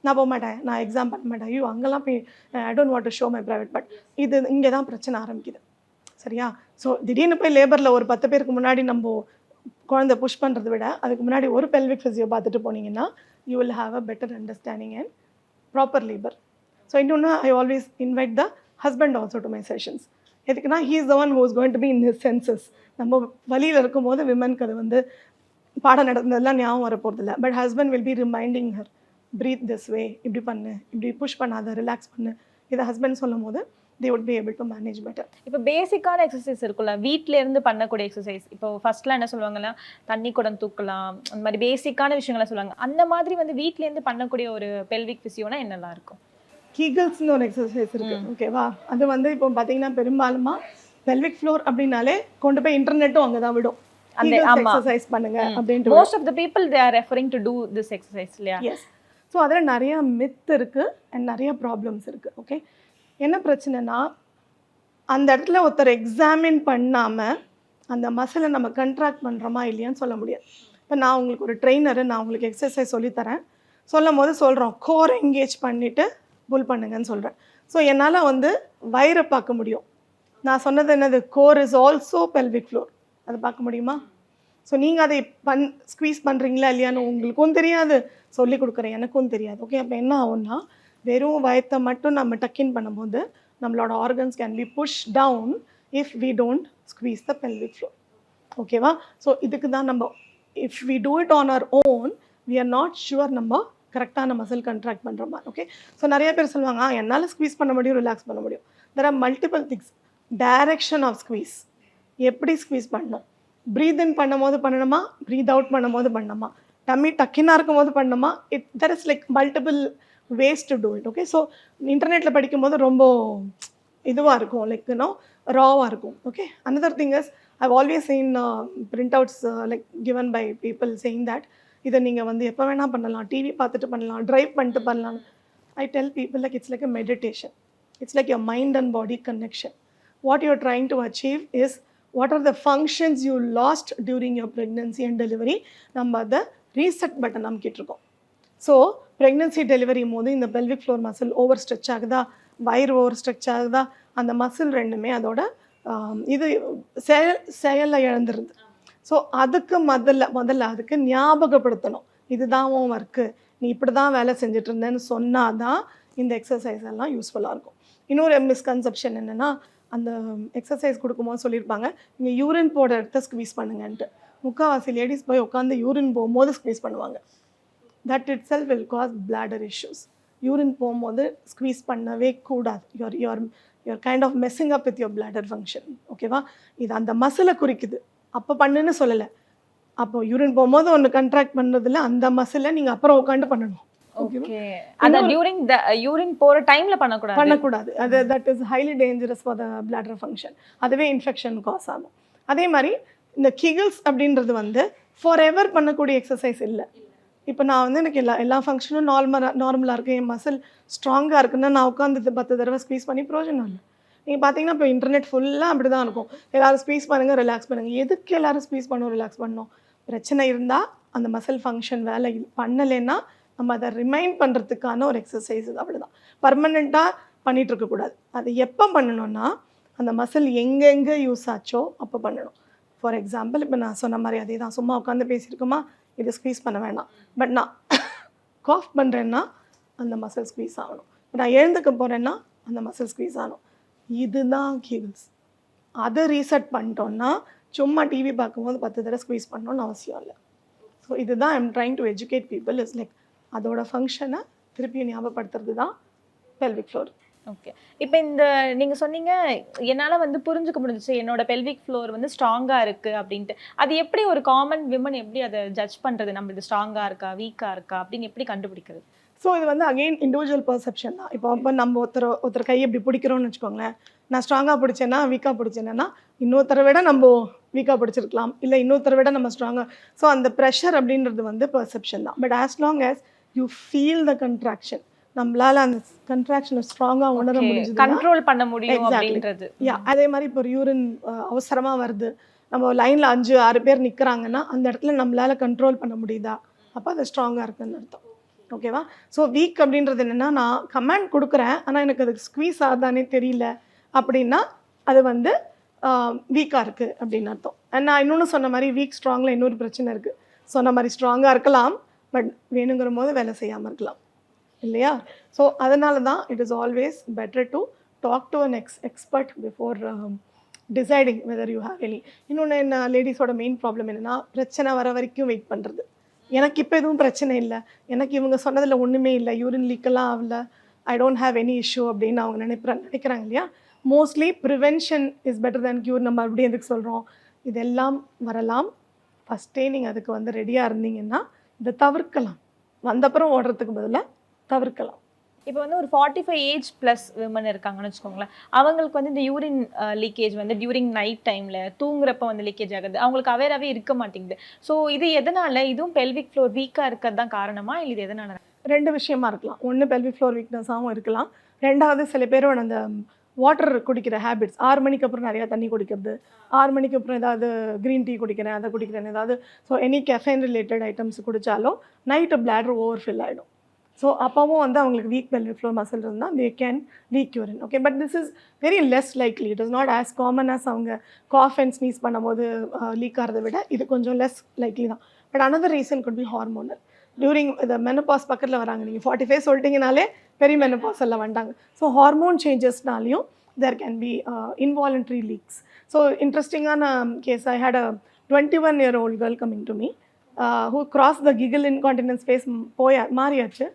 நான் போக மாட்டேன், நான் எக்ஸாம் பண்ண மாட்டேன், ஐயோ அங்கெல்லாம் போய் I don't want to show my private part. இது இங்கே தான் பிரச்சனை ஆரம்பிக்குது. சரியா? ஸோ திடீர்னு போய் லேபரில் ஒரு 10 பேருக்கு முன்னாடி நம்ம குழந்தை புஷ் பண்ணுறத விட அதுக்கு முன்னாடி ஒரு பெல்விக் ஃபிசியோ பார்த்துட்டு போனீங்கன்னா you will have a better understanding and proper labour. So இன்னொன்று I always invite the husband also to my sessions. எதுக்குன்னா he is the one who is going to be in his senses. நம்ம வழியில் இருக்கும்போது விமனுக்கு அது வந்து பாடம் நடந்ததெல்லாம் ஞாபகம் வர போகிறதில்ல. But husband will be reminding her, breathe this way, இப்படி பண்ணு, இப்படி புஷ் பண்ணாத, ரிலாக்ஸ் பண்ணு. இதை ஹஸ்பண்ட் சொல்லும் போது they would be able to manage better. இப்போ பேசிக்கான எக்ஸசைஸ் இருக்குல்ல, வீட்ல இருந்து பண்ணக்கூடிய எக்ஸசைஸ். இப்போ ஃபர்ஸ்ட்லாம் என்ன சொல்லுவாங்கன்னா தண்ணி குடம் தூக்கலாம், அந்த மாதிரி பேசிக்கான விஷயங்களை சொல்லுவாங்க. அந்த மாதிரி வந்து வீட்ல இருந்து பண்ணக்கூடிய ஒரு பெல்விக் ஃபிசியோனா என்னெல்லாம் இருக்கும்? கீகல்ஸ்னு ஒரு எக்ஸசைஸ் இருக்கு, ஓகேவா? அது வந்து இப்போ பார்த்தீங்கன்னா பெரும்பாலுமா பெல்விக் ஃப்ளோர் அப்படின்னாலே கொண்டு போய் இன்டர்நெட்டும் அங்கே தான் விடும். அந்த எக்ஸசைஸ் பண்ணுங்க அப்படின்ட்டு most of the people they are referring to do this exercise இல்லையா? எஸ். ஸோ அதில் நிறைய மித் இருக்கு அண்ட் நிறைய ப்ராப்ளம்ஸ் இருக்கு. ஓகே, என்ன பிரச்சனைனா அந்த இடத்துல ஒருத்தர் எக்ஸாமின் பண்ணாமல் அந்த மசிலை நம்ம கண்ட்ராக்ட் பண்ணுறோமா இல்லையான்னு சொல்ல முடியாது. இப்போ நான் உங்களுக்கு ஒரு ட்ரெயினரு, நான் உங்களுக்கு எக்ஸசைஸ் சொல்லித்தரேன், சொல்லும் போது சொல்கிறோம் கோர் என்கேஜ் பண்ணிவிட்டு புல் பண்ணுங்கன்னு சொல்கிறேன். ஸோ என்னால் வந்து வயிறை பார்க்க முடியும். நான் சொன்னது என்னது, core is also pelvic floor, அதை பார்க்க முடியுமா? ஸோ நீங்கள் அதை ஸ்குவீஸ் பண்ணுறீங்களா இல்லையான்னு உங்களுக்கும் தெரியாது, சொல்லிக் கொடுக்குறேன் எனக்கும் தெரியாது. ஓகே, அப்போ என்ன ஆகும்னா வெறும் வயத்தை மட்டும் நம்ம டக்கின் பண்ணும்போது நம்மளோட organs can be push down if we don't squeeze the pelvic floor. ஓகேவா? ஸோ இதுக்கு தான் நம்ம if we do it on our own we are not sure நம்ம கரெக்டான மசில் கண்ட்ராக்ட் பண்ணுற மாதிரி. ஓகே, ஸோ நிறைய பேர் சொல்லுவாங்க என்னால் ஸ்குவீஸ் பண்ண முடியும், ரிலாக்ஸ் பண்ண முடியும். There are multiple things. Direction of squeeze, எப்படி ஸ்குவீஸ் பண்ணணும், ப்ரீத் இன் பண்ணும் போது பண்ணணுமா, ப்ரீத் அவுட் பண்ணும் போது பண்ணணுமா, டம்மி டக்கினாக இருக்கும் போது பண்ணணுமா, there is like multiple ways to do it. Okay, so இன்டர்நெட்டில் படிக்கும்போது ரொம்ப இதுவாக இருக்கும், லைக் யூனோ ராவாக இருக்கும். Okay, another thing is I've always seen printouts like given by people saying that இதை நீங்கள் வந்து எப்போ வேணால் பண்ணலாம், டிவி பார்த்துட்டு பண்ணலாம், ட்ரைவ் பண்ணிட்டு பண்ணலாம். I tell people like it's like a meditation. It's like your mind and body connection. What you're trying to achieve is what are the functions you lost during your pregnancy and delivery. நம்ம அதை reset button அமைக்கிட்டுருக்கோம். So pregnancy delivery போது இந்த pelvic floor muscle over stretch ஆகுதா, வயிறு over stretch ஆகுதா, அந்த muscle ரெண்டுமே அதோட இது செயலில் இழந்துருது. ஸோ அதுக்கு முதல்ல அதுக்கு ஞாபகப்படுத்தணும், இதுதான் உன் ஒர்க்கு, நீ இப்படி தான் வேலை செஞ்சுட்டு இருந்தேன்னு சொன்னால் தான் இந்த எக்ஸசைஸ் எல்லாம் யூஸ்ஃபுல்லாக இருக்கும். இன்னொரு மிஸ்கன்செப்ஷன் என்னென்னா, அந்த எக்ஸசைஸ் கொடுக்கும்போது சொல்லியிருப்பாங்க நீங்கள் யூரின் போட இடத்த ஸ்குவீஸ் பண்ணுங்கன்ட்டு. முக்கால்வாசி லேடிஸ் போய் உட்காந்து யூரின் போகும்போது ஸ்குவீஸ் பண்ணுவாங்க. that itself will cause bladder issues. Urine போகும்போது ஸ்குவீஸ் பண்ணவே கூடாது. you're kind of messing up with your bladder function. ஓகேவா? இது அந்த மசிலை குறிக்குது, அப்போ பண்ணுன்னு சொல்லலை. அப்போ யூரின் போகும்போது ஒன்று கண்ட்ராக்ட் பண்ணுறதுல அந்த மசிலை நீங்கள் அப்புறம் உட்காந்து பண்ணணும். ஓகே, அத டியூரிங் தி யூரின் போற டைம்ல பண்ணக்கூடாது. அது that is highly dangerous for the bladder function. அதுவே இன்ஃபெக்ஷன் காஸ் ஆகும். அதே மாதிரி இந்த கிகிள்ஸ் அப்படின்றது வந்து ஃபார் எவர் பண்ணக்கூடிய எக்ஸசைஸ் இல்லை. இப்போ நான் வந்து எனக்கு எல்லா ஃபங்க்ஷனும் நார்மலாக இருக்குது, என் மசில் ஸ்ட்ராங்காக இருக்குன்னா நான் உட்காந்து 10 தடவை ஸ்குவீஸ் பண்ணி ப்ரோஜனம் இல்லை. நீங்கள் பார்த்தீங்கன்னா இப்போ இன்டர்நெட் ஃபுல்லாக அப்படி தான் இருக்கும், எல்லோரும் ஸ்குவீஸ் பண்ணுங்கள், ரிலாக்ஸ் பண்ணுங்கள். எதுக்கு எல்லோரும் ஸ்குவீஸ் பண்ணணும், ரிலாக்ஸ் பண்ணணும்? பிரச்சனை இருந்தால் அந்த மசில் ஃபங்க்ஷன் வேலை பண்ணலைன்னா நம்ம அதை ரிமைண்ட் பண்ணுறதுக்கான ஒரு எக்ஸசைஸ் இது, அவ்வளோதான். பர்மனெண்ட்டாக பண்ணிகிட்டு இருக்கக்கூடாது. அது எப்போ பண்ணணும்னா அந்த மசில் எங்கெங்கே யூஸ் ஆச்சோ அப்போ பண்ணணும். ஃபார் எக்ஸாம்பிள் இப்போ நான் சொன்ன மாதிரி அதே தான், சும்மா உட்காந்து பேசியிருக்கோமா, இதை ஸ்குவீஸ் பண்ண வேண்டாம். பட் நான் காஃப் பண்ணுறேன்னா அந்த மசில் ஸ்குவீஸ் ஆகணும். நான் எழுந்துக்க போகிறேன்னா அந்த மசில் ஸ்குவீஸ் ஆகணும். இதுதான் கீகிள்ஸ். அதை ரீசெட் பண்ணிட்டோன்னா சும்மா டிவி பார்க்கும்போது 10 தடவை ஸ்குவீஸ் பண்ணணும்னு அவசியம் இல்லை. ஸோ இதுதான் I'm trying to educate people is like அதோட ஃபங்க்ஷனை திருப்பி ஞாபகப்படுத்துறது தான் பெல்விக் ஃப்ளோர். ஓகே, இப்போ இந்த நீங்கள் சொன்னீங்க என்னால் வந்து புரிஞ்சுக்க முடிஞ்சிச்சு என்னோட பெல்விக் ஃப்ளோர் வந்து ஸ்ட்ராங்காக இருக்குது அப்படின்ட்டு. அது எப்படி ஒரு காமன் விமன் எப்படி அதை ஜட்ஜ் பண்ணுறது, நம்ம இது ஸ்ட்ராங்காக இருக்கா வீக்காக இருக்கா அப்படின்னு எப்படி கண்டுபிடிக்கிறது? ஸோ இது வந்து அகெயின் இண்டிவிஜுவல் பர்செப்ஷன் தான். இப்போ நம்ம ஒருத்தர் கையை இப்படி பிடிக்கிறோன்னு வச்சுக்கோங்களேன், நான் ஸ்ட்ராங்காக பிடிச்சேன்னா வீக்காக பிடிச்சேன்னா இன்னொருத்தரை விட நம்ம வீக்காக பிடிச்சிருக்கலாம், இல்லை இன்னொருத்தரை விட நம்ம ஸ்ட்ராங்காக. ஸோ அந்த ப்ரெஷர் அப்படின்றது வந்து பர்செப்ஷன் தான். But as long as you feel the contraction, நம்மளால அந்த கன்ட்ராக்ஷனை ஸ்ட்ராங்காக உணர முடியுது, கண்ட்ரோல் பண்ண முடியும் அப்படின்றது. அதே மாதிரி இப்போ ஒரு யூரின் அவசரமாக வருது, நம்ம லைனில் 5-6 பேர் நிற்கிறாங்கன்னா அந்த இடத்துல நம்மளால கண்ட்ரோல் பண்ண முடியுதா, அப்போ அது ஸ்ட்ராங்காக இருக்குன்னு அர்த்தம். ஓகேவா? ஸோ வீக் அப்படின்றது என்னென்னா, நான் கமாண்ட் கொடுக்குறேன் ஆனால் எனக்கு அதுக்கு ஸ்குவீஸ் ஆகுதானே தெரியல அப்படின்னா அது வந்து வீக்காக இருக்குது அப்படின்னு அர்த்தம். அண்ட் நான் இன்னொன்று சொன்ன மாதிரி வீக் ஸ்ட்ராங்கில் இன்னொரு பிரச்சனை இருக்குது. சொன்ன மாதிரி ஸ்ட்ராங்காக இருக்கலாம், பட் வேணுங்கிற போது வேலை செய்யாமல் இருக்கலாம் இல்லையா? ஸோ அதனால தான் it is always better to talk to an expert before deciding whether you have any. இன்னொன்று என்ன லேடிஸோட மெயின் ப்ராப்ளம் என்னென்னா, பிரச்சனை வர வரைக்கும் வெயிட் பண்ணுறது. எனக்கு இப்போ எதுவும் பிரச்சனை இல்லை, எனக்கு இவங்க சொன்னதில் ஒன்றுமே இல்லை, யூரின் லீக்கெல்லாம் ஆகல, I don't have any issue அப்படின்னு அவங்க நினைக்கிறாங்க இல்லையா? Mostly prevention is better than cure. நம்ம அப்படி எதுக்கு சொல்கிறோம்? இதெல்லாம் வரலாம். ஃபஸ்ட்டே நீங்கள் அதுக்கு வந்து ரெடியாக இருந்தீங்கன்னா இதை தவிர்க்கலாம். வந்தப்புறம் ஓடுறதுக்கு பதிலாக தவிர்க்கலாம். இப்போ வந்து ஒரு 45 ஏஜ் ப்ளஸ் விமன் இருக்காங்கன்னு வச்சுக்கோங்களேன், அவங்களுக்கு வந்து இந்த யூரின் லீக்கேஜ் வந்து டியூரிங் நைட் டைமில் தூங்குறப்ப வந்து லீக்கேஜ் ஆகுது, அவங்களுக்கு அவேராகவே இருக்க மாட்டேங்குது. ஸோ இது எதனால்? இதுவும் பெல்விக் ஃப்ளோர் வீக்காக இருக்கிறது தான் காரணமா, இல்லை இது எதனால்? 2 விஷயமா இருக்கலாம். ஒன்று பெல்விக் ஃப்ளோர் வீக்னஸாகவும் இருக்கலாம். 2வது சில பேரோட அந்த வாட்டர் குடிக்கிற ஹேபிட்ஸ், 6 மணிக்கு அப்புறம் நிறையா தண்ணி குடிக்கிறது, 6 மணிக்கு அப்புறம் ஏதாவது க்ரீன் டீ குடிக்கிறேன், அதை குடிக்கிறேன், ஏதாவது so any caffeine related items குடித்தாலும் நைட்டு பிளாடர் ஓவர்ஃபில் ஆகிடும். ஸோ அப்போவும் வந்து அவங்களுக்கு வீக் பெல்விக் ஃப்ளோர் மசில் இருந்தால் they can leak urine. Okay, but this is very less likely. It is not as common as அவங்க காஃப் அண்ட் ஸ்னீஸ் பண்ணும்போது leak ஆகிறத விட இது கொஞ்சம் லெஸ் லைக்லி தான். But another reason could be hormonal. During இந்த menopause பக்கத்தில் வராங்க, நீங்கள் 45 சொல்லிட்டீங்கனாலே பெரிய மெனபாஸ் எல்லாம் வந்துட்டாங்க. ஸோ ஹார்மோன் சேஞ்சஸ்னாலையும் there can be involuntary leaks. So இன்ட்ரெஸ்டிங்கான case, I had a 21-year-old girl coming to me who crossed the giggle incontinence phase. மாறியாச்சு,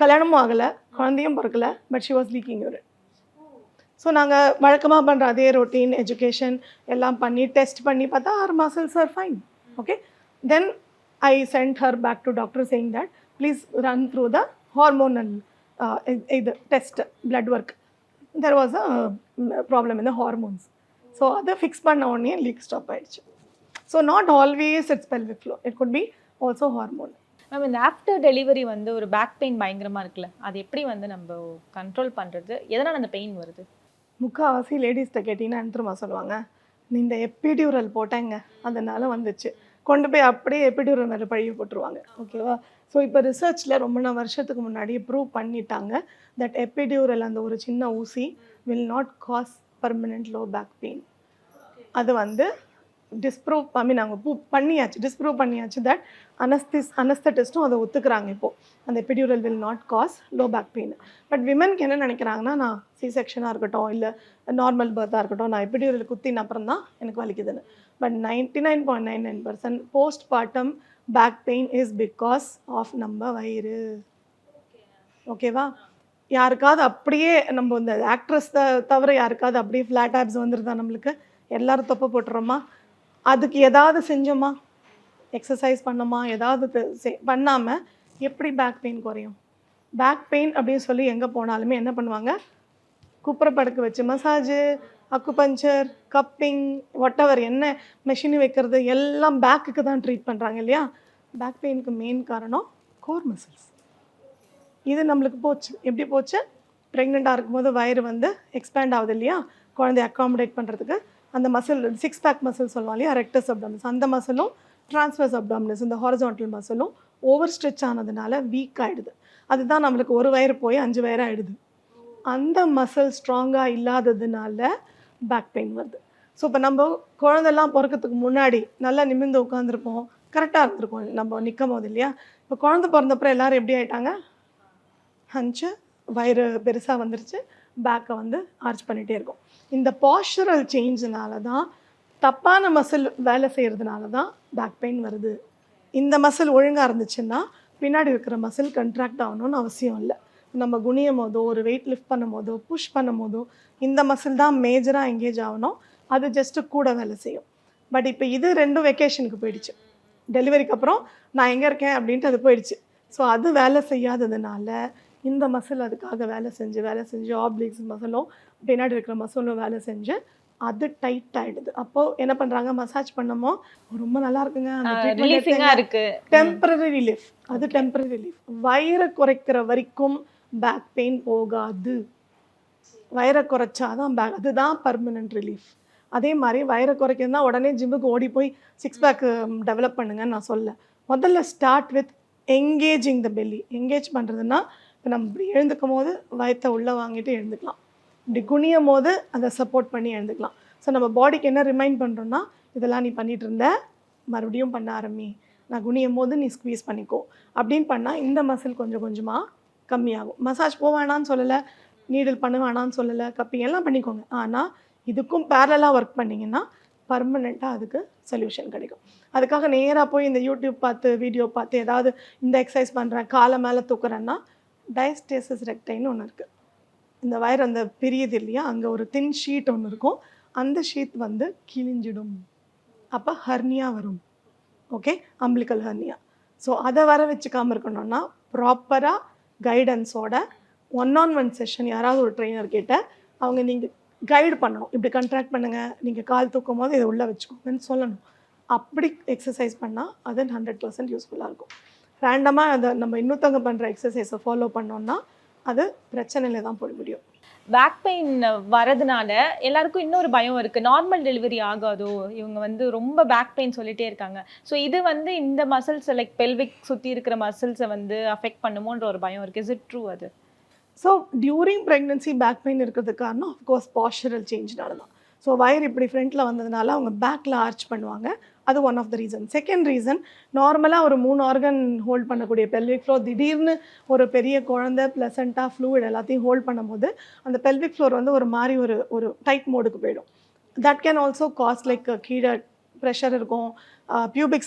கல்யாணமும் ஆகலை, குழந்தையும் பிறக்கல, but she was leaking urine. So நாங்கள் வழக்கமாக பண்ணுற அதே ரொட்டீன் எஜுகேஷன் எல்லாம் பண்ணி டெஸ்ட் பண்ணி பார்த்தா her muscles are fine. Okay, then I sent her back to doctor saying that please run through the hormonal test, blood work. There was a problem in the hormones. So அதை fix பண்ண உடனே league stop ஆயிடுச்சு. So not always it's pelvic floor, it could B also hormone. Ma'am, இந்த after delivery வந்து ஒரு back pain பயங்கரமாக இருக்குல்ல, அது எப்படி வந்து நம்ம கண்ட்ரோல் பண்ணுறது? எதனால் அந்த பெயின் வருது? முக்கால்வாசி லேடிஸ்கிட்ட கேட்டிங்கன்னா என்ன சொல்லுவாங்க, இந்த எப்பிடியூரல் போட்டேங்க அதனால வந்துச்சு, கொண்டு போய் அப்படியே எப்பிடியூரல் மேலே பழி போட்டுருவாங்க. ஓகேவா? ஸோ இப்போ ரிசர்ச்சில் ரொம்ப வருஷத்துக்கு முன்னாடி ப்ரூவ் பண்ணிட்டாங்க தட் எப்பிடியூரல், அந்த ஒரு சின்ன ஊசி will not cause permanent low back pain. அது வந்து டிஸ்ப்ரூவ் டிஸ்ப்ரூவ் பண்ணியாச்சு தட் அனஸ்தட்டிஸ்ட்டும் அதை ஒத்துக்கிறாங்க இப்போது. அந்த epidural will not cause low back pain. But விமனுக்கு என்ன நினைக்கிறாங்கன்னா, நான் சி செக்ஷனாக இருக்கட்டும் இல்லை நார்மல் பர்த்தாக இருக்கட்டும், நான் எபிடியூரல் குத்தின அப்புறம் தான் எனக்கு வலிக்குதுன்னு. But 99.99% postpartum back pain is because of நம்ம வயிறு. ஓகேவா? யாருக்காவது அப்படியே நம்ம இந்த ஆக்ட்ரஸ் தவிர யாருக்காவது அப்படியே ஃப்ளாட் ஆப்ஸ் வந்துருதா? நம்மளுக்கு எல்லாரும் தொப்பை போட்டுறோமா? அதுக்கு ஏதாவது செஞ்சோமா? எக்ஸசைஸ் பண்ணோமா? ஏதாவது பண்ணாமல் எப்படி பேக் பெயின் குறையும்? பேக் பெயின் அப்படின்னு சொல்லி எங்கே போனாலுமே என்ன பண்ணுவாங்க, குப்புற படுக்க வச்சு மசாஜு, அக்குபஞ்சர், கப்பிங், வாட்டெவர் என்ன மெஷின் வைக்கிறது எல்லாம் பேக்குக்கு தான் ட்ரீட் பண்ணுறாங்க இல்லையா? பேக் பெயினுக்கு மெயின் காரணம் கோர் மசில்ஸ். இது நம்மளுக்கு போச்சு. எப்படி போச்சு? ப்ரெக்னெண்ட்டாக இருக்கும்போது வயிறு வந்து எக்ஸ்பேண்ட் ஆகுது இல்லையா, குழந்தைய அக்காமடேட் பண்ணுறதுக்கு. அந்த மசில் 6 பேக் மசில் சொல்லுவோம் இல்லையா, ரெக்டஸ் அப்டாமினஸ், அந்த மசிலும் ட்ரான்ஸ்வர்ஸ் அப்டாமினஸ், இந்த ஹாரிசான்டல் மசிலும் ஓவர் ஸ்ட்ரெச் ஆனதுனால வீக் ஆகிடுது. அதுதான் நம்மளுக்கு ஒரு வயிறு போய் 5 வயிறு ஆகிடுது. அந்த மசில் ஸ்ட்ராங்காக இல்லாததுனால பேக் பெயின் வருது. ஸோ இப்போ நம்ம குழந்தெல்லாம் பிறக்கிறதுக்கு முன்னாடி நல்லா நிமிர்ந்து உட்காந்துருப்போம், கரெக்டாக இருந்திருப்போம் நம்ம நிற்கும் போது இல்லையா? இப்போ குழந்தை பிறந்தப்பறம் எல்லோரும் எப்படி ஆகிட்டாங்க, ஹஞ்சு, வயிறு பெருசாக வந்துருச்சு, பேக்கை வந்து ஆர்ச் பண்ணிகிட்டே இருக்கும். இந்த பாஸ்டரல் சேஞ்சினால தான், தப்பான மசில் வேலை செய்கிறதுனால தான் பேக் பெயின் வருது. இந்த மசில் ஒழுங்காக இருந்துச்சுன்னா பின்னாடி இருக்கிற மசில் கண்ட்ராக்ட் ஆகணும்னு அவசியம் இல்லை. நம்ம குனியும் போதோ, ஒரு வெயிட் லிஃப்ட் பண்ணும் போதோ, புஷ் பண்ணும் போதோ இந்த மசில் தான் மேஜராக எங்கேஜ் ஆகணும், அது ஜஸ்ட்டு கூட வேலை செய்யும். பட் இப்போ இது 2 வெக்கேஷனுக்கு போயிடுச்சு. டெலிவரிக்கு அப்புறம் நான் எங்கே இருக்கேன் அப்படின்ட்டு அது போயிடுச்சு. ஸோ அது வேலை செய்யாததுனால இந்த மசில் அதுக்காக வேலை செஞ்சு ஆப்ளிக்ஸ் மசிலும் பின்னாடி இருக்கிற மசிலும் வேலை செஞ்சு அது டைட் ஆகிடுது. அப்போது என்ன பண்ணுறாங்க, மசாஜ் பண்ணமோ ரொம்ப நல்லா இருக்குங்க, டெம்பரரி ரிலீஃப். அது டெம்பரரி ரிலீஃப். வயிறை குறைக்கிற வரைக்கும் பேக் பெயின் போகாது. வயிறை குறைச்சாதான் அதுதான் பர்மனெண்ட் ரிலீஃப். அதே மாதிரி வயிறை குறைக்கிறதுனா உடனே ஜிம்முக்கு ஓடி போய் 6 பேக் டெவலப் பண்ணுங்கன்னு நான் சொல்ல. முதல்ல start with engaging the belly. Engage பண்ணுறதுன்னா, இப்போ நம்ம இப்படி எழுந்துக்கும் போது வயத்தை உள்ளே வாங்கிட்டு எழுந்துக்கலாம், இப்படி குனியும் போது அதை சப்போர்ட் பண்ணி எழுந்துக்கலாம். ஸோ நம்ம பாடிக்கு என்ன ரிமைண்ட் பண்ணுறோன்னா இதெல்லாம் நீ பண்ணிகிட்டு இருந்த மறுபடியும் பண்ண ஆரம்பி, நான் குனியும் போது நீ ஸ்க்வீஸ் பண்ணிக்கோ அப்படின்னு பண்ணால் இந்த மசில் கொஞ்சம் கொஞ்சமாக கம்மியாகும். மசாஜ் போவேணான்னு சொல்லலை, நீடில் பண்ண வேணான்னு சொல்லலை, கப்பிங் எல்லாம் பண்ணிக்கோங்க. ஆனால் இதுக்கும் பேரலாக ஒர்க் பண்ணிங்கன்னா பர்மனெண்ட்டாக அதுக்கு சொல்யூஷன் கிடைக்கும். அதுக்காக நேராக போய் இந்த யூடியூப் பார்த்து வீடியோ பார்த்து ஏதாவது இந்த எக்ஸசைஸ் பண்ணுறேன் காலை மேலே தூக்குறேன்னா டயஸ்டேசிஸ் ரெக்டைன்னு ஒன்று இருக்குது. இந்த வயர் அந்த பிரியுது இல்லையா, அங்கே ஒரு தின் ஷீட் ஒன்று இருக்கும், அந்த ஷீட் வந்து கிழிஞ்சிடும், அப்போ ஹர்னியா வரும். Okay, umbilical hernia. ஸோ அதை வர வச்சுக்காமல் இருக்கணும்னா ப்ராப்பராக கைடன்ஸோட 1-on-1 செஷன் யாராவது ஒரு ட்ரெயினர் கிட்ட அவங்க நீங்கள் கைடு பண்ணணும். இப்படி கண்ட்ராக்ட் பண்ணுங்கள், நீங்கள் கால் தூக்கும் போது இதை உள்ளே வச்சுக்கோங்கன்னு சொல்லணும். அப்படி எக்ஸசைஸ் பண்ணால் அது 100% யூஸ்ஃபுல்லாக இருக்கும். ரேண்டமாக அதை நம்ம இன்னொருத்தவங்க பண்ணுற எக்ஸசைஸை ஃபாலோ பண்ணோன்னா அது பிரச்சனையில் தான் போட முடியும். பேக் பெயின் வரதுனால எல்லாருக்கும் இன்னொரு பயம் இருக்குது, நார்மல் டெலிவரி ஆகாதோ, இவங்க வந்து ரொம்ப பேக் பெயின் சொல்லிகிட்டே இருக்காங்க. ஸோ இது வந்து இந்த மசில்ஸ் லைக் பெல்விக் சுற்றி இருக்கிற மசில்ஸை வந்து அஃபெக்ட் பண்ணுமோன்ற ஒரு பயம் இருக்குது. இஸ் இட் ட்ரூ அது? So during pregnancy back pain இருக்கிறதுக்கு காரணம் ஆஃப்கோர்ஸ் பாஸ்டரல் சேஞ்ச்னால தான். ஸோ வயர் இப்படி ஃப்ரண்ட்டில் வந்ததுனால அவங்க பேக்கில் ஆர்ச் பண்ணுவாங்க, அது one of the reason. Second reason, நார்மலாக ஒரு 3 ஆர்கன் ஹோல்ட் பண்ணக்கூடிய பெல்விக் ஃப்ளோர் திடீர்னு ஒரு பெரிய குழந்தை ப்ளசண்ட்டாக ஃப்ளூயிட் எல்லாத்தையும் ஹோல்ட் பண்ணும்போது அந்த பெல்விக் ஃப்ளோர் வந்து ஒரு மாதிரி ஒரு டைட் மோடுக்கு போயிடும். That can also cause like கீழே ப்ரெஷர் இருக்கும், பியூபிக்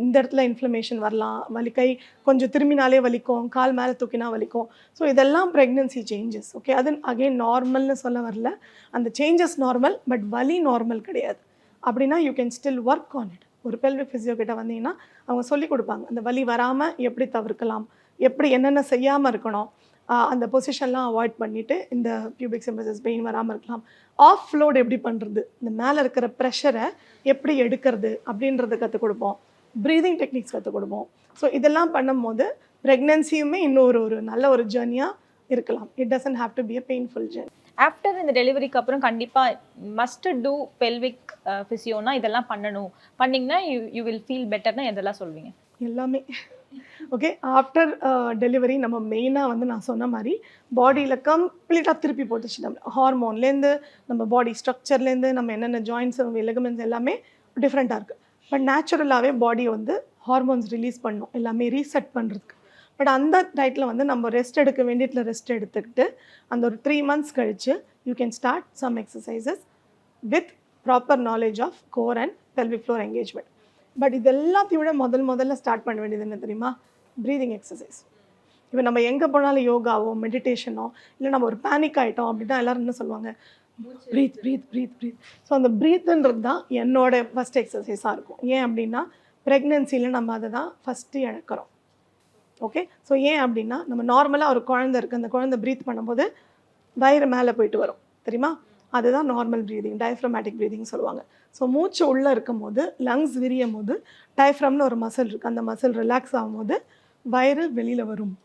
இந்த இடத்துல இன்ஃப்ளமேஷன் வரலாம், வலிக்கை கொஞ்சம் திரும்பினாலே வலிக்கும், கால் மேலே தூக்கினா வலிக்கும். ஸோ இதெல்லாம் ப்ரெக்னென்சி சேஞ்சஸ். ஓகே, அது அகெயின் நார்மல்னு சொல்ல வரல, அந்த சேஞ்சஸ் நார்மல், பட் வலி நார்மல் கிடையாது. அப்படின்னா you can still work on it. ஒரு பெல்விக் ஃபிசியோ கிட்ட வந்தீங்கன்னா அவங்க சொல்லிக் கொடுப்பாங்க அந்த வலி வராமல் எப்படி தவிர்க்கலாம், எப்படி என்னென்ன செய்யாமல் இருக்கணும், அந்த பொசிஷன்லாம் அவாய்ட் பண்ணிவிட்டு இந்த பியூபிக் சிம்பசஸ் பெயின் வராமல் இருக்கலாம். ஆஃப் லோட் எப்படி பண்ணுறது, இந்த மேலே இருக்கிற ப்ரெஷரை எப்படி எடுக்கிறது அப்படின்றத கற்றுக் கொடுப்போம், ப்ரீதிங் டெக்னிக்ஸ் கற்றுக் கொடுப்போம். ஸோ இதெல்லாம் பண்ணும்போது ப்ரெக்னென்சியுமே இன்னும் ஒரு நல்ல ஒரு ஜேர்னியாக இருக்கலாம். It doesn't have to be a painful journey. After இந்த டெலிவரிக்கு அப்புறம் கண்டிப்பாக மஸ்ட் டூ பெல்விக் ஃபிசியோனா இதெல்லாம் பண்ணணும், பண்ணிங்கன்னா யூ வில் ஃபீல் பெட்டர்னா எதெல்லாம் சொல்வீங்க? எல்லாமே. ஓகே, ஆஃப்டர் டெலிவரி நம்ம மெயினாக வந்து நான் சொன்ன மாதிரி பாடியில் கம்ப்ளீட்டாக திருப்பி போட்டுச்சு. நம்ம ஹார்மோன்லேருந்து நம்ம பாடி ஸ்ட்ரக்சர்லேருந்து நம்ம என்னென்ன ஜாயின்ஸ் லிகமெண்ட்ஸ் எல்லாமே டிஃப்ரெண்ட்டாக இருக்குது. பட் நேச்சுரலாகவே பாடியை வந்து ஹார்மோன்ஸ் ரிலீஸ் பண்ணணும் எல்லாமே ரீசெட் பண்ணுறதுக்கு. பட் அந்த டயத்தில் வந்து நம்ம ரெஸ்ட் எடுக்க வேண்டியதில் ரெஸ்ட் எடுத்துக்கிட்டு அந்த ஒரு 3 months கழித்து you can start some exercises with proper knowledge of core and pelvic floor engagement. But இது எல்லாத்தையும் விட முதல்ல ஸ்டார்ட் பண்ண வேண்டியது என்ன தெரியுமா? Breathing exercise. இப்போ நம்ம எங்கே போனாலும் யோகாவோ மெடிடேஷனோ இல்லை நம்ம ஒரு பேனிக் ஆகிட்டோம் அப்படின்னா எல்லோரும் என்ன சொல்லுவாங்க, breathe breathe breathe breathe. So அந்த ப்ரீத்துன்றது தான் என்னோட ஃபஸ்ட் எக்ஸசைஸாக இருக்கும். ஏன் அப்படின்னா ப்ரெக்னென்சியில் நம்ம அதை தான் ஃபஸ்ட்டு இழக்கிறோம். ஓகே, ஸோ ஏன் அப்படின்னா நம்ம நார்மலாக ஒரு குழந்தை இருக்குது, அந்த குழந்தை ப்ரீத் பண்ணும்போது வயிறு மேலே போயிட்டு வரும் தெரியுமா, அதுதான் நார்மல் ப்ரீதிங், டயஃப்ரமேட்டிக் ப்ரீதிங் சொல்லுவாங்க. ஸோ மூச்சு உள்ளே இருக்கும் போது லங்ஸ் விரியும் போது டயஃப்ரம்னு ஒரு மசில் இருக்குது, அந்த மசில் ரிலாக்ஸ் ஆகும்போது வயிறு வெளியில் வரும்,